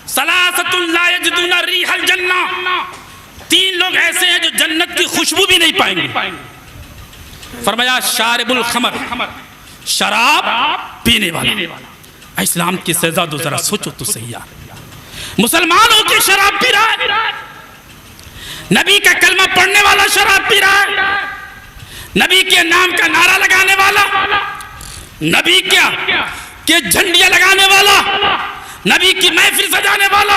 सलासतुल ला यजदूना रिहल जन्ना, तीन लोग ऐसे हैं जो जन्नत की खुशबू भी नहीं पाएंगे। फरमाया शारिबुल खमर, शराब पीने वाला। इस्लाम की सजा दो, जरा सोचो तो सही यार। मुसलमान होकर शराब पी रहा है, नबी का कलमा पढ़ने वाला शराब पी रहा है, नबी के नाम का नारा लगाने वाला, नबी के झंडियां लगाने वाला, नबी की महफिल सजाने वाला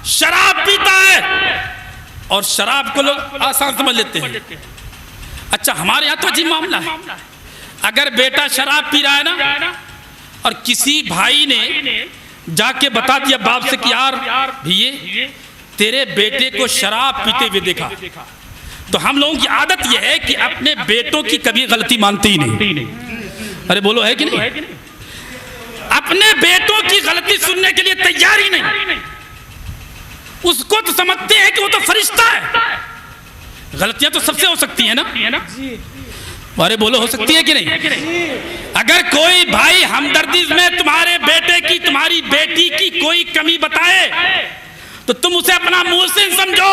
शराब पीता है। और शराब को लोग आसान समझ लेते हैं। अच्छा हमारे यहाँ तो अजीब मामला है, अगर बेटा शराब पी रहा है ना और किसी भाई ने जाके बता दिया बाप से कि यार भैया तेरे बेटे को शराब पीते हुए देखा। तो हम लोगों की आदत यह है कि अपने बेटों की कभी गलती मानते ही नहीं। अरे बोलो, है कि नहीं? अपने बेटों की गलती सुनने के लिए तैयार ही नहीं। उसको तो समझते हैं कि वो तो फरिश्ता है। गलतियां तो सबसे हो सकती है ना? अरे बोलो, हो सकती है कि नहीं? अगर कोई भाई हमदर्दी में तुम्हारे बेटे की, तुम्हारी बेटी की कोई कमी बताए तो तुम उसे अपना मुहसिन समझो,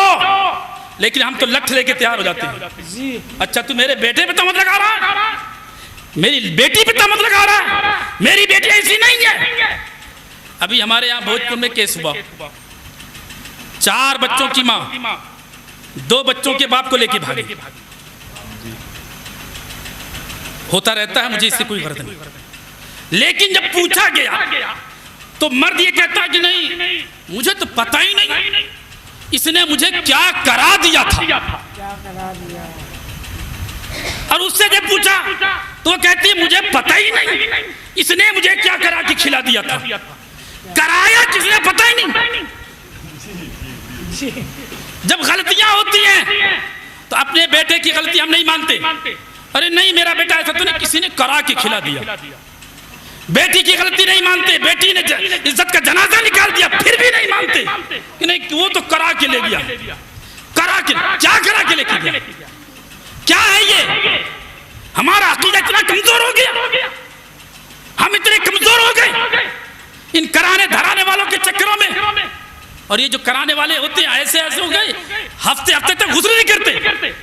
लेकिन हम तो लठ लेके तैयार हो जाते हैं। अच्छा, तू मेरे बेटे पे तहमत लगा रहा, मेरी बेटी पे तहमत लगा रहा, मेरी बेटी ऐसी नहीं है। अभी हमारे यहाँ भोजपुर में केस हुआ, 4 बच्चों की माँ 2 बच्चों के बाप को लेके भागी। होता रहता है, मुझे इससे कोई गरज नहीं। लेकिन जब पूछा गया तो मर्द ये कहता है कि नहीं, मुझे तो पता ही नहीं इसने मुझे क्या करा दिया था। और उससे जब पूछा तो वो कहती है मुझे पता ही नहीं इसने मुझे क्या करा के खिला दिया था। कराया किसने पता ही नहीं। जब गलतियां होती हैं तो अपने बेटे की गलती हम नहीं मानते। अरे नहीं, मेरा बेटा ऐसा तो नहीं, किसी ने करा के खिला दिया। बेटी की गलती नहीं मानते, बेटी ने इज्जत का जनाजा निकाल दिया, फिर भी नहीं मानते कि नहीं, वो तो करा के ले गया। करा के क्या करा के लेके गया? क्या है ये? हमारा अकीदा इतना कमजोर हो गया, हम इतने कमजोर हो गए इन कराने धराने वालों के चक्करों में। और ये जो कराने वाले होते हैं ऐसे हो गए, हफ्ते हफ्ते तक गुस्ल नहीं करते,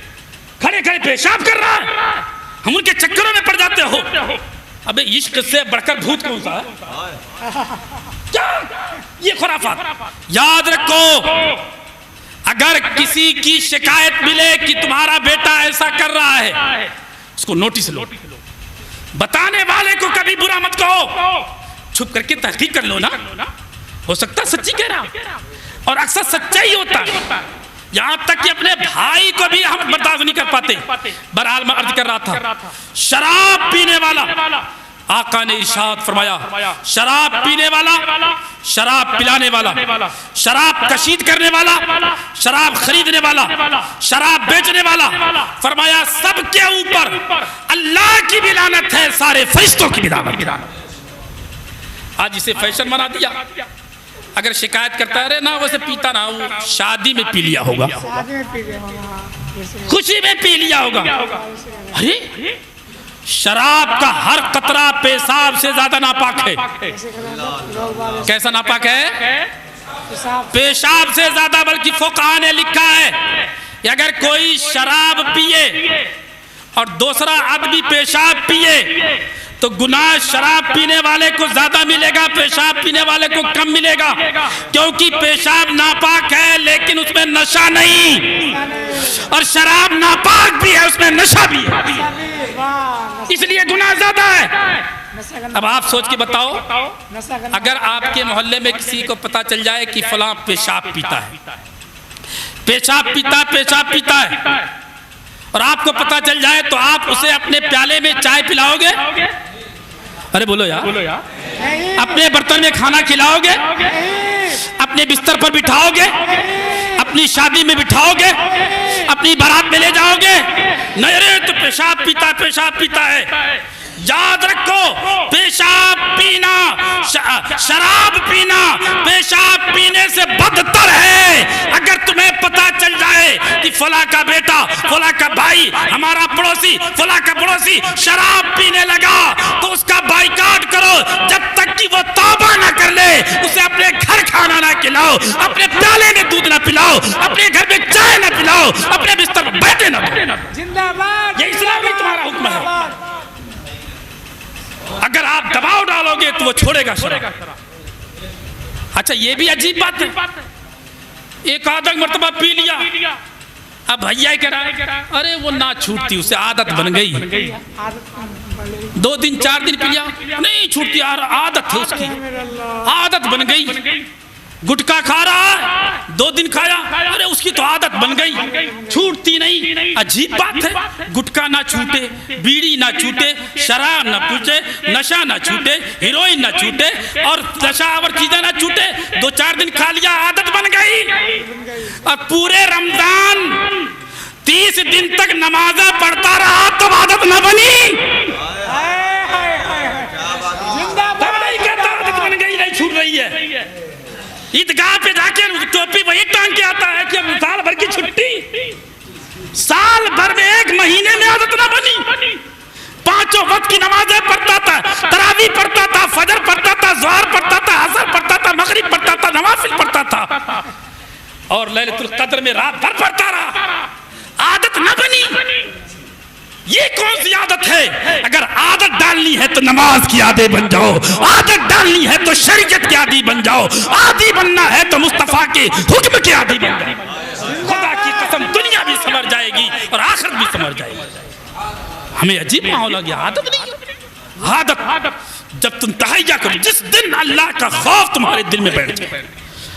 खड़े खड़े पेशाब कर रहा है, हम उनके चक्करों में पड़ जाते हो। अबे इश्क से बढ़कर भूत कौन सा है? क्या ये खुराफात? याद रखो, अगर किसी की शिकायत मिले कि तुम्हारा बेटा ऐसा कर रहा है, उसको नोटिस लो। बताने वाले को कभी बुरा मत कहो, छुप करके तहकीक कर लो ना, हो सकता है सच्ची कह रहा, और अक्सर सच्चा ही होता है। यहां तक कि अपने भाई को भी हम बर्दाश्त नहीं कर पाते। बहरहाल मैं अर्ज कर रहा था, शराब पीने वाला, आका ने इरशाद फरमाया, शराब पीने वाला, शराब पिलाने वाला, शराब कशीद करने वाला, शराब खरीदने वाला, शराब बेचने वाला, फरमाया सबके ऊपर अल्लाह की भी लानत है, सारे फरिश्तों की भी लानत। आज इसे फैशन बना दिया। अगर शिकायत करता है, अरे ना वैसे पीता ना, वो शादी में पी लिया होगा, खुशी में पी लिया होगा। अरे शराब का हर कतरा पेशाब से ज्यादा नापाक है। कैसा नापाक है? पेशाब से ज्यादा। बल्कि फुक़हा ने लिखा है कि अगर कोई शराब पिए और दूसरा आदमी पेशाब पिए तो गुनाह शराब पीने वाले को ज्यादा मिलेगा, पेशाब पीने वाले को कम मिलेगा, क्योंकि पेशाब नापाक है लेकिन उसमें नशा नहीं, और शराब नापाक भी है उसमें नशा भी है, इसलिए गुनाह ज्यादा है। अब आप सोच के बताओ, अगर आपके मोहल्ले में किसी को पता चल जाए कि फलां पेशाब पीता है, पेशाब पीता है, और आपको पता चल जाए तो आप उसे अपने प्याले में चाय पिलाओगे? अरे बोलो यार, अपने बर्तन में खाना खिलाओगे? अपने बिस्तर पर बिठाओगे? अपनी शादी में बिठाओगे? अपनी बारात में ले जाओगे? नहीं, अरे तो पेशाब पीता है। याद रखो, पेशाब पीना, शराब पीना पेशाब पीने से बदतर है। अगर तुम्हें पता चल जाए कि फला का बेटा, फला का भाई, हमारा पड़ोसी, फला का पड़ोसी शराब पीने लगा, तो उसका बाइकाट करो जब तक कि वो तौबा ना कर ले। उसे अपने घर खाना ना खिलाओ, अपने प्याले में दूध ना पिलाओ, अपने घर में चाय ना पिलाओ, अपने बिस्तर पर बैठे ना। जिंदाबाद। ये इस्लाम में तुम्हारा हुक्म है। अगर आप दबाव डालोगे तो वो छोड़ेगा शराब। अच्छा, ये भी अजीब बात है, एक आधा मर्तबा पी लिया, अब भैया कह रहा है, अरे वो ना छूटती, उसे आदत बन गई, 2 दिन 4 दिन पी लिया, नहीं छूटती यार, आदत है उसकी, आदत बन गई। गुटखा खा रहा है, 2 दिन खाया, अरे उसकी तो आदत बन गई, छूटती नहीं। अजीब बात है, गुटखा ना छूटे, बीड़ी ना छूटे, शराब ना छूटे, नशा ना छूटे, हीरोइन ना छूटे और नशावर चीजें ना छूटे, 2-4 दिन खा लिया, आदत बन गई। और पूरे रमजान 30 दिन तक नमाज़ें पढ़ता रहा तो आदत न बनी। तब नहीं कहता आदत बन गई, नहीं छूट रही है। ईदगाह पे जाके टोपी वही टांग के आता है कि साल भर की छुट्टी, साल भर में 1 महीने में आदत ना बनी। 5 वक्त की नमाजें पढ़ता था, तरावी पढ़ता था, फजर पढ़ता था, ज़ोहर पढ़ता था, असर पढ़ता था, मगरिब पढ़ता था, नवाफिल पढ़ता था और लैलतुल कद्र में रात भर पढ़ता रहा, आदत ना बनी। ये कौन सी आदत है? अगर आदत डालनी है तो नमाज की आदि बन जाओ, आदत डालनी है तो शरीयत के आदि बन जाओ, आदि बनना है तो मुस्तफा के हुक्म के आदि बन जाओ। खुदा की कसम दुनिया भी समझ जाएगी और आखिरत भी समझ जाएगी। हमें अजीब माहौल आ गया, आदत नहीं। आदत जब तुम तहैया करो, जिस दिन अल्लाह का खौफ तुम्हारे दिल में बैठ जाए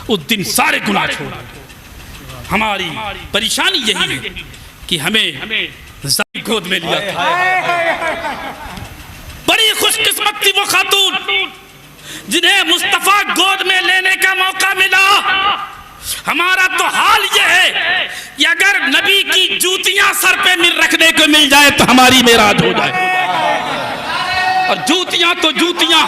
उस दिन सारे गुनाह छोड़। हमारी परेशानी यही है कि हमें गोद में लिया था। बड़ी खुशकिस्मत थी वो खातून जिन्हें मुस्तफा गोद में लेने का मौका मिला। हमारा तो हाल ये है कि अगर नबी की जूतियां सर पे रखने को मिल जाए तो हमारी मेराज हो जाए। और जूतियां तो जूतियां,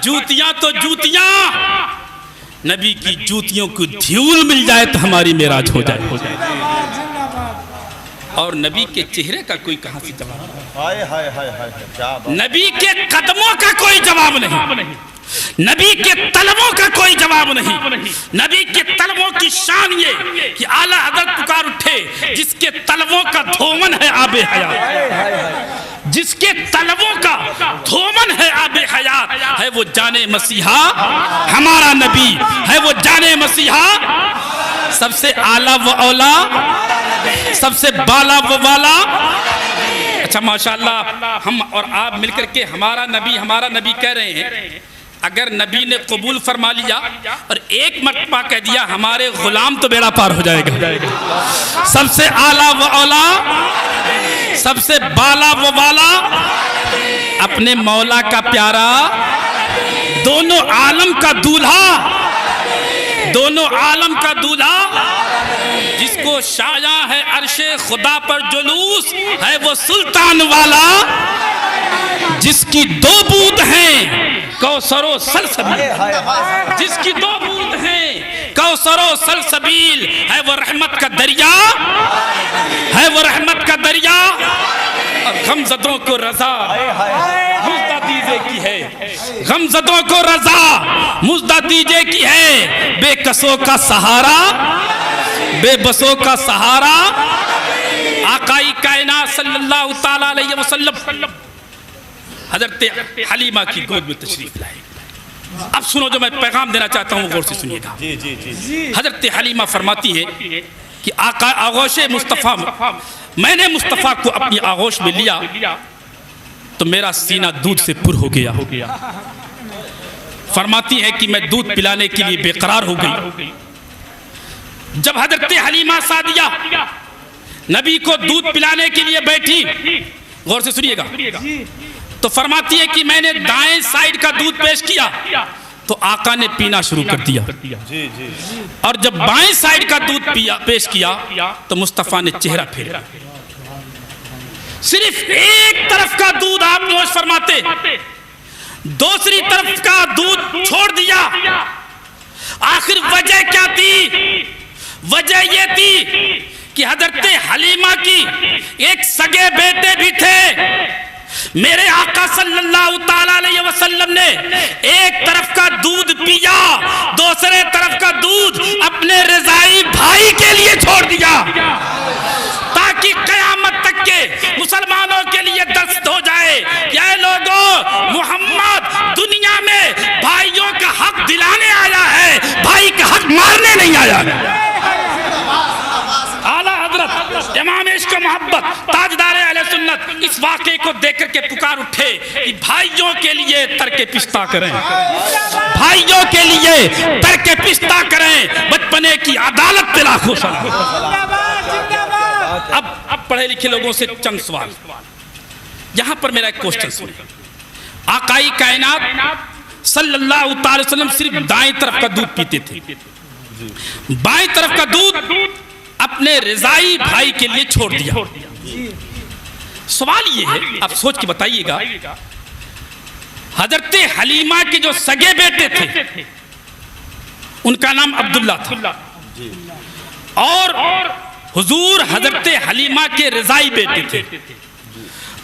जूतियां तो जूतियां, नबी की जूतियों को धूल मिल जाए तो हमारी मेराज हो जाए। और नबी के चेहरे का कोई कहां से जवाब, नबी के कदमों का कोई जवाब नहीं, नबी के तलबों का कोई जवाब नहीं। नबी के तलबों की शान ये कि आला हज़रत पुकार उठे, जिसके तलबों का धोमन है आबे हयात, जिसके तलबों का धोमन है आबे हयात, है वो जाने मसीहा, हमारा नबी है वो जाने मसीहा। सबसे आला व औला, सबसे बाला व वाला। अच्छा माशाअल्लाह, हम और आप मिलकर के हमारा नबी कह रहे हैं। अगर नबी ने कबूल फरमा लिया और एक मर्तबा कह दिया हमारे गुलाम, तो बेड़ा पार हो जाएगा। सबसे आला व औला, सबसे बाला व वाला, अपने मौला का प्यारा, दोनों आलम का दूल्हा, दोनों आलम का दूल्हा, जिसको शाया है अर्शे खुदा पर जुलूस, है वो सुल्तान वाला, जिसकी 2 बूंद हैं कौसरो सलसबील, जिसकी 2 बूंद हैं कौसरो सलसबील, है वो रहमत का दरिया, है वो रहमत का दरिया। और गमज़दों को रज़ा मुज़्दा दीजे की है, गमज़दों को रज़ा मुज़्दा दीजे की है। बेकसों का सहारा, बेबसों का सहारा, आकाई कायनात सल्लल्लाहु ताला अलैहि वसल्लम हज़रत हलीमा की गोद में तशरीफ लाए। अब सुनो, जो मैं पैगाम देना चाहता हूँ गौर से सुनिएगा। हज़रत हलीमा फरमाती है कि आका आगोश मुस्तफ़ा, मैंने मुस्तफ़ा को अपनी आगोश में लिया तो मेरा सीना दूध से पुर हो गया। फरमाती है कि मैं दूध पिलाने के लिए बेकरार हो गई। जब हज़रत हलीमा सादिया नबी को दूध पिलाने के लिए बैठी, गौर से सुनिएगा, तो फरमाती है कि मैंने दाएं साइड का दूध पेश किया तो आका ने पीना शुरू कर दिया। और जब बाएं साइड का दूध पेश किया तो मुस्तफ़ा ने चेहरा फेरा। सिर्फ एक तरफ का दूध आप नोश फरमाते, दूसरी तरफ का दूध छोड़ दिया। आखिर वजह क्या थी? वजह यह थी कि हज़रत हलीमा की एक सगे बेटे भी थे। मेरे आका सल्लल्लाहु ताला अलैहि वसल्लम ने एक तरफ का दूध पिया, दूसरे तरफ का दूध अपने रज़ाई भाई के लिए छोड़ दिया, ताकि क़यामत तक के मुसलमानों के लिए दस्त हो जाए। ये लोगों, मोहम्मद दुनिया में मारने नहीं आया। आला हजरत इमाम इश्क मोहब्बत ताजदार अहले सुन्नत इस वाक़े को देख कर के पुकार उठे कि भाइयों के लिए तर्के पिस्ता करें, भाइयों के लिए तर्के पिस्ता करें, बचपने की अदालत पे लाखों सलाम। अब पढ़े लिखे लोगों से चंद सवाल। यहां पर मेरा एक क्वेश्चन सुनिए। आकाई कायनात सल्लल्लाहु अलैहि वसल्लम सिर्फ दाएं तरफ का दूध पीते थे, बाएं तरफ का दूध अपने रिजाई भाई के लिए छोड़ दिया। सवाल ये है, आप सोच के बताइएगा, हजरत हलीमा के जो सगे बेटे थे उनका नाम अब्दुल्ला था और हुजूर हजरत हलीमा के रिजाई बेटे थे,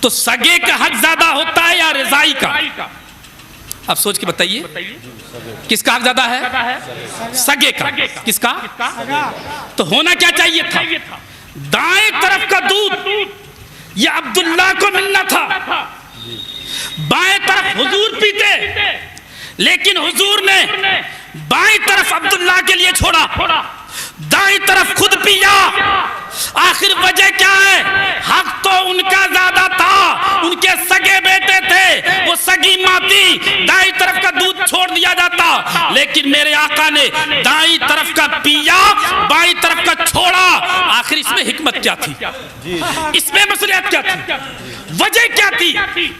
तो सगे का हक ज्यादा होता है या रिजाई का? आप सोच के बताइए, किसका हक ज्यादा है? सगे का। किसका? तो होना क्या चाहिए था? दाएं तरफ का दूध ये अब्दुल्ला को मिलना था, बाएं तरफ हुजूर पीते, लेकिन हुजूर ने बाएं तरफ अब्दुल्ला के लिए छोड़ा, दाएं तरफ खुद पिया। आखिर वजह क्या है? हक तो उनका ज्यादा था, उनके सगे बेटे थे, वो सगी माती, दाईं तरफ का दूध छोड़ दिया जाता, लेकिन मेरे आका ने दाईं तरफ का पिया, बाईं तरफ का छोड़ा। आखिर इसमें हिकमत क्या थी? इसमें मसलियत क्या थी? वजह क्या थी?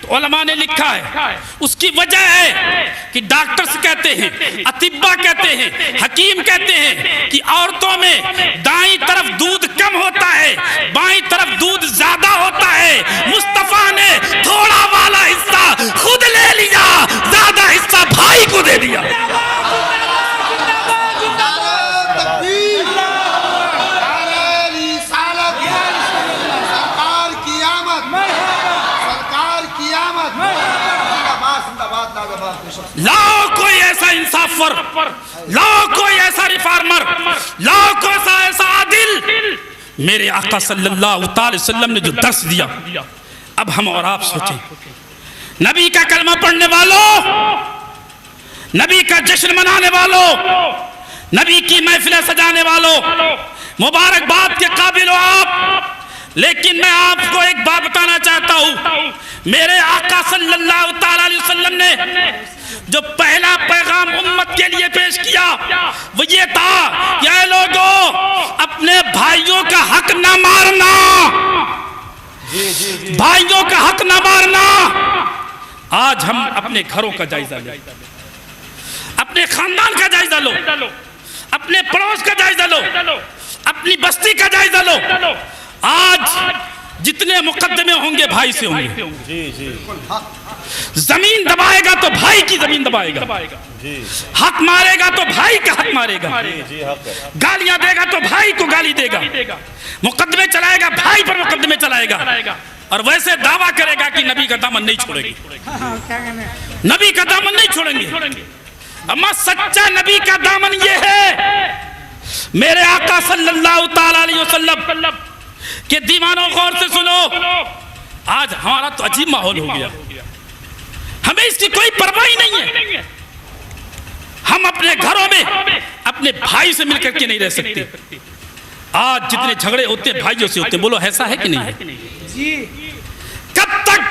तो उलमा ने लिखा है उसकी वजह है कि डॉक्टर्स कहते हैं, अतिब्बा कहते हैं, हकीम कहते हैं कि औरतों में दाईं तरफ दूध कम होता है, बाईं तरफ दूध ज्यादा होता है। मुस्तफा ने थोड़ा वाला हिस्सा खुद ले लिया, ज्यादा हिस्सा भाई को दे दिया। लाओ कोई ऐसा इंसाफर, लाओ कोई ऐसा रिफॉर्मर, लाओ कोई ऐसा आदिल। मेरे आका सल्लल्लाहु अलैहि वसल्लम ने जो दर्स दिया, अब हम और आप सोचें, नबी का कलमा पढ़ने वालों, नबी का जश्न मनाने वालों, नबी की महफिलें सजाने वालों, मुबारकबाद के काबिल हो आप। लेकिन मैं आपको एक बात बताना चाहता हूं, मेरे आका सल्लल्लाहु अलैहि वसल्लम ने जो पहला पैगाम उम्मत के लिए पेश किया वो ये था कि ऐ लोगों, अपने भाइयों का हक ना मारना, भाइयों का हक ना मारना। आज हम अपने घरों का जायजा लो, अपने खानदान का जायजा लो, अपने पड़ोस का जायजा लो, अपनी बस्ती का जायजा लो। आज जितने मुकद्दमे होंगे भाई से होंगे। जमीन दबाएगा तो भाई की जमीन दबाएगा, हक मारेगा तो भाई का हक मारेगा, गालियां देगा तो भाई को गाली देगा, मुकद्दमे चलाएगा भाई पर मुकद्दमे चलाएगा, और वैसे दावा करेगा कि नबी का दामन नहीं छोड़ेंगे, नबी का दामन नहीं छोड़ेंगे। अम्मा सच्चा नबी का दामन ये है, मेरे आका सल्लल्लाहु अलैहि वसल्लम के दीवानों, गौर से सुनो, आज हमारा तो अजीब माहौल हो गया, हमें इसकी कोई परवाह ही नहीं है। हम अपने घरों में अपने भाई से मिलकर के नहीं रह सकते। आज जितने झगड़े होते भाइयों से होते, बोलो ऐसा है कि नहीं है? कब तक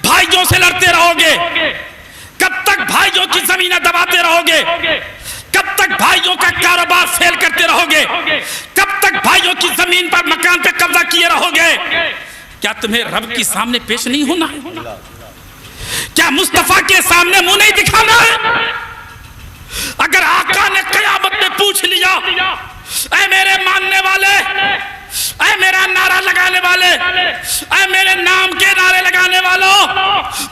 भाइयों से लड़ते रहोगे? कब तक भाइयों की जमीनें दबाते रहोगे? कब तक भाइयों का कारोबार फेल करते रहोगे? कब तक भाइयों की जमीन पर, मकान पे कब्जा किए रहोगे? क्या तुम्हें रब के सामने पेश नहीं होना है? क्या मुस्तफा के सामने मुंह नहीं दिखाना है? अगर आका ने कयामत में पूछ लिया, ऐ मेरे मानने वाले, ऐ मेरा नारा लगाने वाले, ऐ मेरे नाम के नारे लगाने वालों,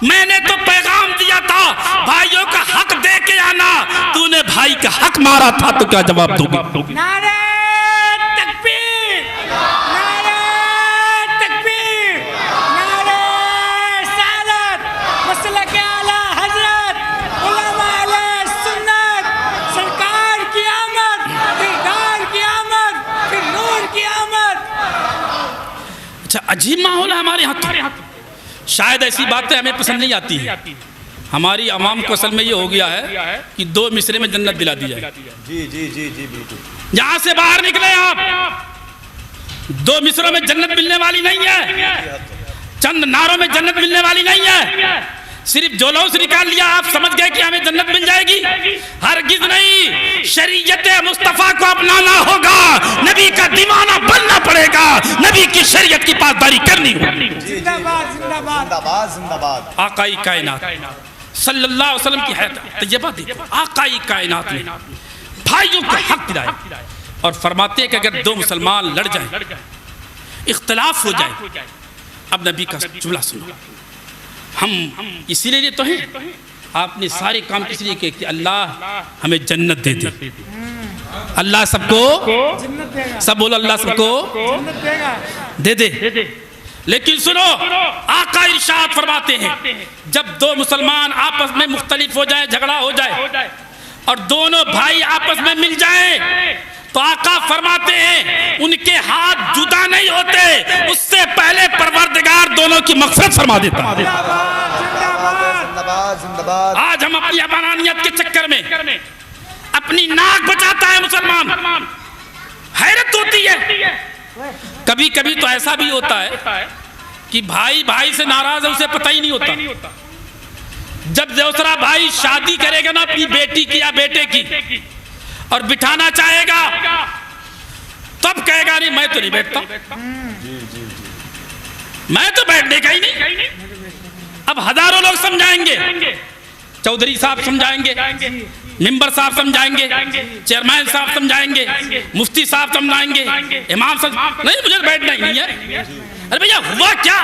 मैंने तो पैगाम दिया था भाइयों का हक दे के आना, तूने भाई का हक मारा था, तो क्या जवाब दोगे? नारे तकबीर, नारे तकबीर, नारे सादत, मसलक आला हजरत, उलमा अहले सुन्नत, सरकार की आमद, दीदार की आमद, फिर नूर की आमद। अच्छा, अजीब माहौल है हमारे यहाँ। शायद ऐसी बातें हमें पसंद नहीं आती है, हमारी आवाम को असल में ये हो गया है कि 2 मिसरे में जन्नत दिला दी जाए। जी जी जी जी बिल्कुल। यहां से बाहर निकले आप, 2 मिसरों में जन्नत मिलने वाली नहीं है, चंद नारों में जन्नत मिलने वाली नहीं है। सिर्फ जोलौस निकाल लिया आप समझ गए कि हमें जन्नत मिल जाएगी, हरगिज नहीं। शरीयत मुस्तफा को अपनाना होगा, नबी का दीवाना बनना पड़ेगा, नबी की शरीयत की पासदारी करनी होगी। जिंदाबाद जिंदाबाद जिंदाबाद जिंदाबाद। आकाई कायनात सल्लल्लाहु अलैहि वसल्लम की हयात तैयबा देखो, आकाई कायनात ने भाइयों को हक दिलाया और फरमाते हैं कि अगर 2 मुसलमान लड़ जाएं, इख्तिलाफ हो जाए, अब नबी का जुमला सुनो, हम इसीलिए तो हैं, आपने सारे काम किस लिए किए कि अल्लाह हमें जन्नत दे दे। अल्लाह सबको, जन्नत देगा, सब बोलो अल्लाह सबको जन्नत देगा। दे दे। लेकिन सुनो, आका इरशाद फरमाते हैं जब 2 मुसलमान आपस में मुख्तलिफ हो जाए, झगड़ा हो जाए और दोनों भाई आपस में मिल जाए, तो आका फरमाते हैं उनके हाथ जुदा नहीं होते, उससे पहले परवरदिगार दोनों की मग़फ़िरत फरमा देता है। जिंदाबाद जिंदाबाद। आज हम अपनी अबानियत के चक्कर में अपनी नाक बचाता है मुसलमान, हैरत होती है। कभी कभी तो ऐसा भी होता है कि भाई भाई से नाराज है, उसे पता ही नहीं होता। जब दूसरा भाई शादी करेगा ना अपनी बेटी की या बेटे की और बिठाना चाहेगा, तब कहेगा नहीं मैं तो नहीं बैठता, मैं तो बैठने का ही नहीं। अब हजारों लोग समझाएंगे, चौधरी साहब समझाएंगे, मिंबर साहब समझाएंगे, चेयरमैन साहब समझाएंगे, मुफ्ती साहब समझाएंगे, इमाम साहब, नहीं मुझे बैठना ही नहीं है। अरे भैया हुआ क्या,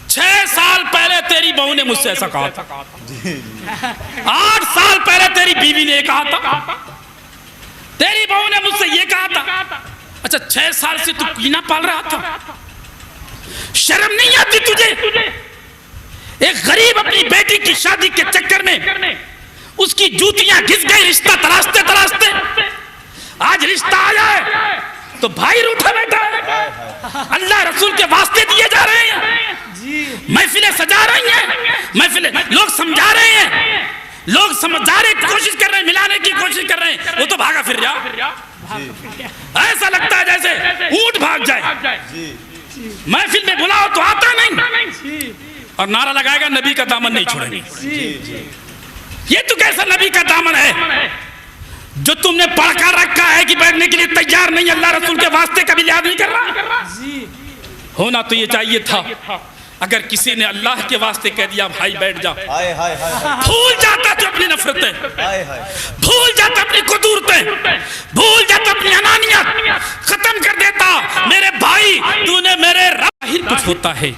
6 साल पहले तेरी बहू ने मुझसे ऐसा कहा था, 8 साल पहले तेरी बीवी ने कहा था, तेरी बहू ने मुझसे ये कहा था। अच्छा 6 साल से तू कीना पाल रहा था, शर्म नहीं आती तुझे? एक गरीब अपनी बेटी की शादी के चक्कर में उसकी जूतियां घिस गई, रिश्ता तराशते तराशते आज रिश्ता आया है तो भाई रूठा बैठा है। अल्लाह रसूल के वास्ते दिए जा रहे हैं, महफिलें सजा रही हैं, महफिलें लोग समझा रहे हैं, लोग समझाने की कोशिश कर रहे हैं, मिलाने की कोशिश कर रहे हैं, वो तो भागा फिर जा। ऐसा लगता है जैसे ऊंट भाग जाए। महफिल में बुलाओ तो आता नहीं और नारा लगाएगा नबी का दामन नहीं छोड़ेंगे। ये तो कैसा नबी का दामन है जो तुमने पढ़कर रखा है कि बैठने के लिए तैयार नहीं, अल्लाह रसूल के वास्ते कभी याद नहीं कर रहा। होना तो ये चाहिए था, अगर किसी ने अल्लाह के वास्ते कह दिया भाई बैठ जा, भूल जाता तो अपनी नफरतें, भूल जाता अपनी कुदूरतें, भूल जाता अपनी अनानियत, खत्म कर देता। मेरे भाई तूने मेरे जाहिर कुछ होता है,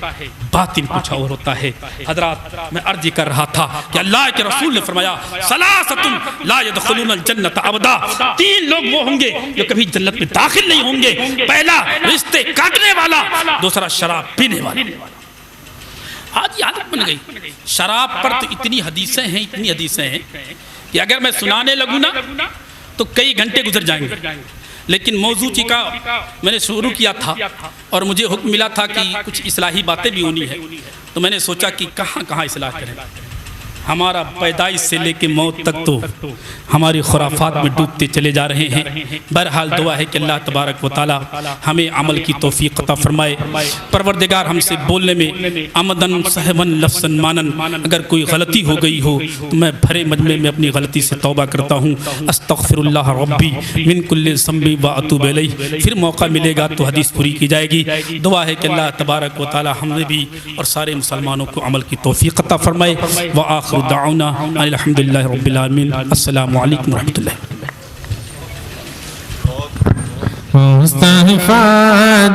बातिन कुछ और होता है। हजरात मैं अर्ज कर रहा था कि अल्लाह के रसूल ने फरमाया सलासतुन ला यदखुलूनल जन्नत अबदा, 3 लोग वो होंगे जो कभी जन्नत में दाखिल नहीं होंगे। पहला रिश्ते काटने वाला, दूसरा शराब पीने वाला। आज आदत बन गई, शराब पर तो इतनी हदीसें हैं कि अगर मैं सुनाने लगूं ना तो कई घंटे गुजर जाएंगे। लेकिन मौजू का मैंने शुरू किया था और मुझे हुक्म मिला था कि कुछ इस्लाही बातें भी होनी है, तो मैंने सोचा कि कहाँ इस्लाह करें। हमारा पैदाइश से लेके मौत तक तो हमारी खुराफात में डूबते चले जा रहे हैं। बहरहाल दुआ है कि अल्लाह तबारक व तआला हमें अमल की तौफीक अता फरमाए। परवरदिगार हमसे बोलने में अमदन सहवन लफ्ज़न मानन अगर कोई गलती हो गई हो तो मैं भरे मजमे में अपनी गलती से तौबा करता हूँ। अस्तगफिरुल्लाह रब्बी मिन कुल्लि ज़म्बि व अतूबु इलैह। फिर मौका मिलेगा तो हदीस पूरी की जाएगी। दुआ है कि अल्लाह तबारक व तआला हमें भी और सारे मुसलमानों को अमल की तौफीक अता फरमाए। व आखिर दाउना अल्हम्दुलिल्लाहि रब्बिल आलमीन। अस्सलामु अलैकुम व रहमतुल्लाह। मुस्तफा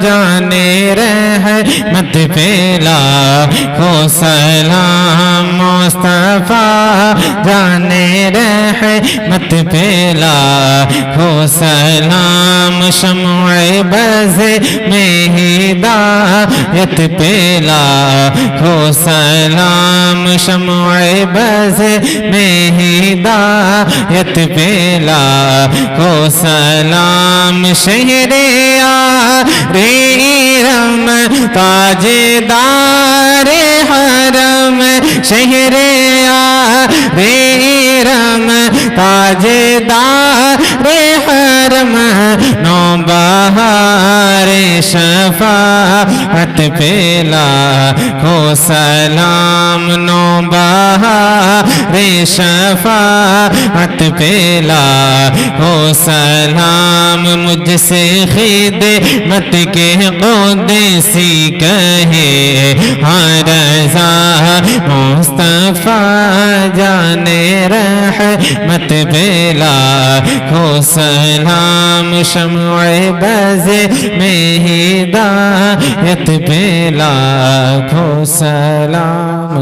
जाने रहमत फैला हो सलाम, मुस्तफा जाने रहमत फैला हो सलाम, शम्अ बज़ में हिदायत फैला हो सलाम, शम्अ बज़ में हिदायत फैला हो सलाम, शहरे रम ताजदार हरम, शहरे ताजेदार हरम नौबहार शफाअत पेला हो सलाम नौबहार शफाअत पेला हो सलाम मुझसे खिदमत के क़ुदसी कहे हर रज़ा मुस्तफ़ा जाने रहमत बेला हो सलाम शम्अ बज़े में हिदायत बेला हो सलाम।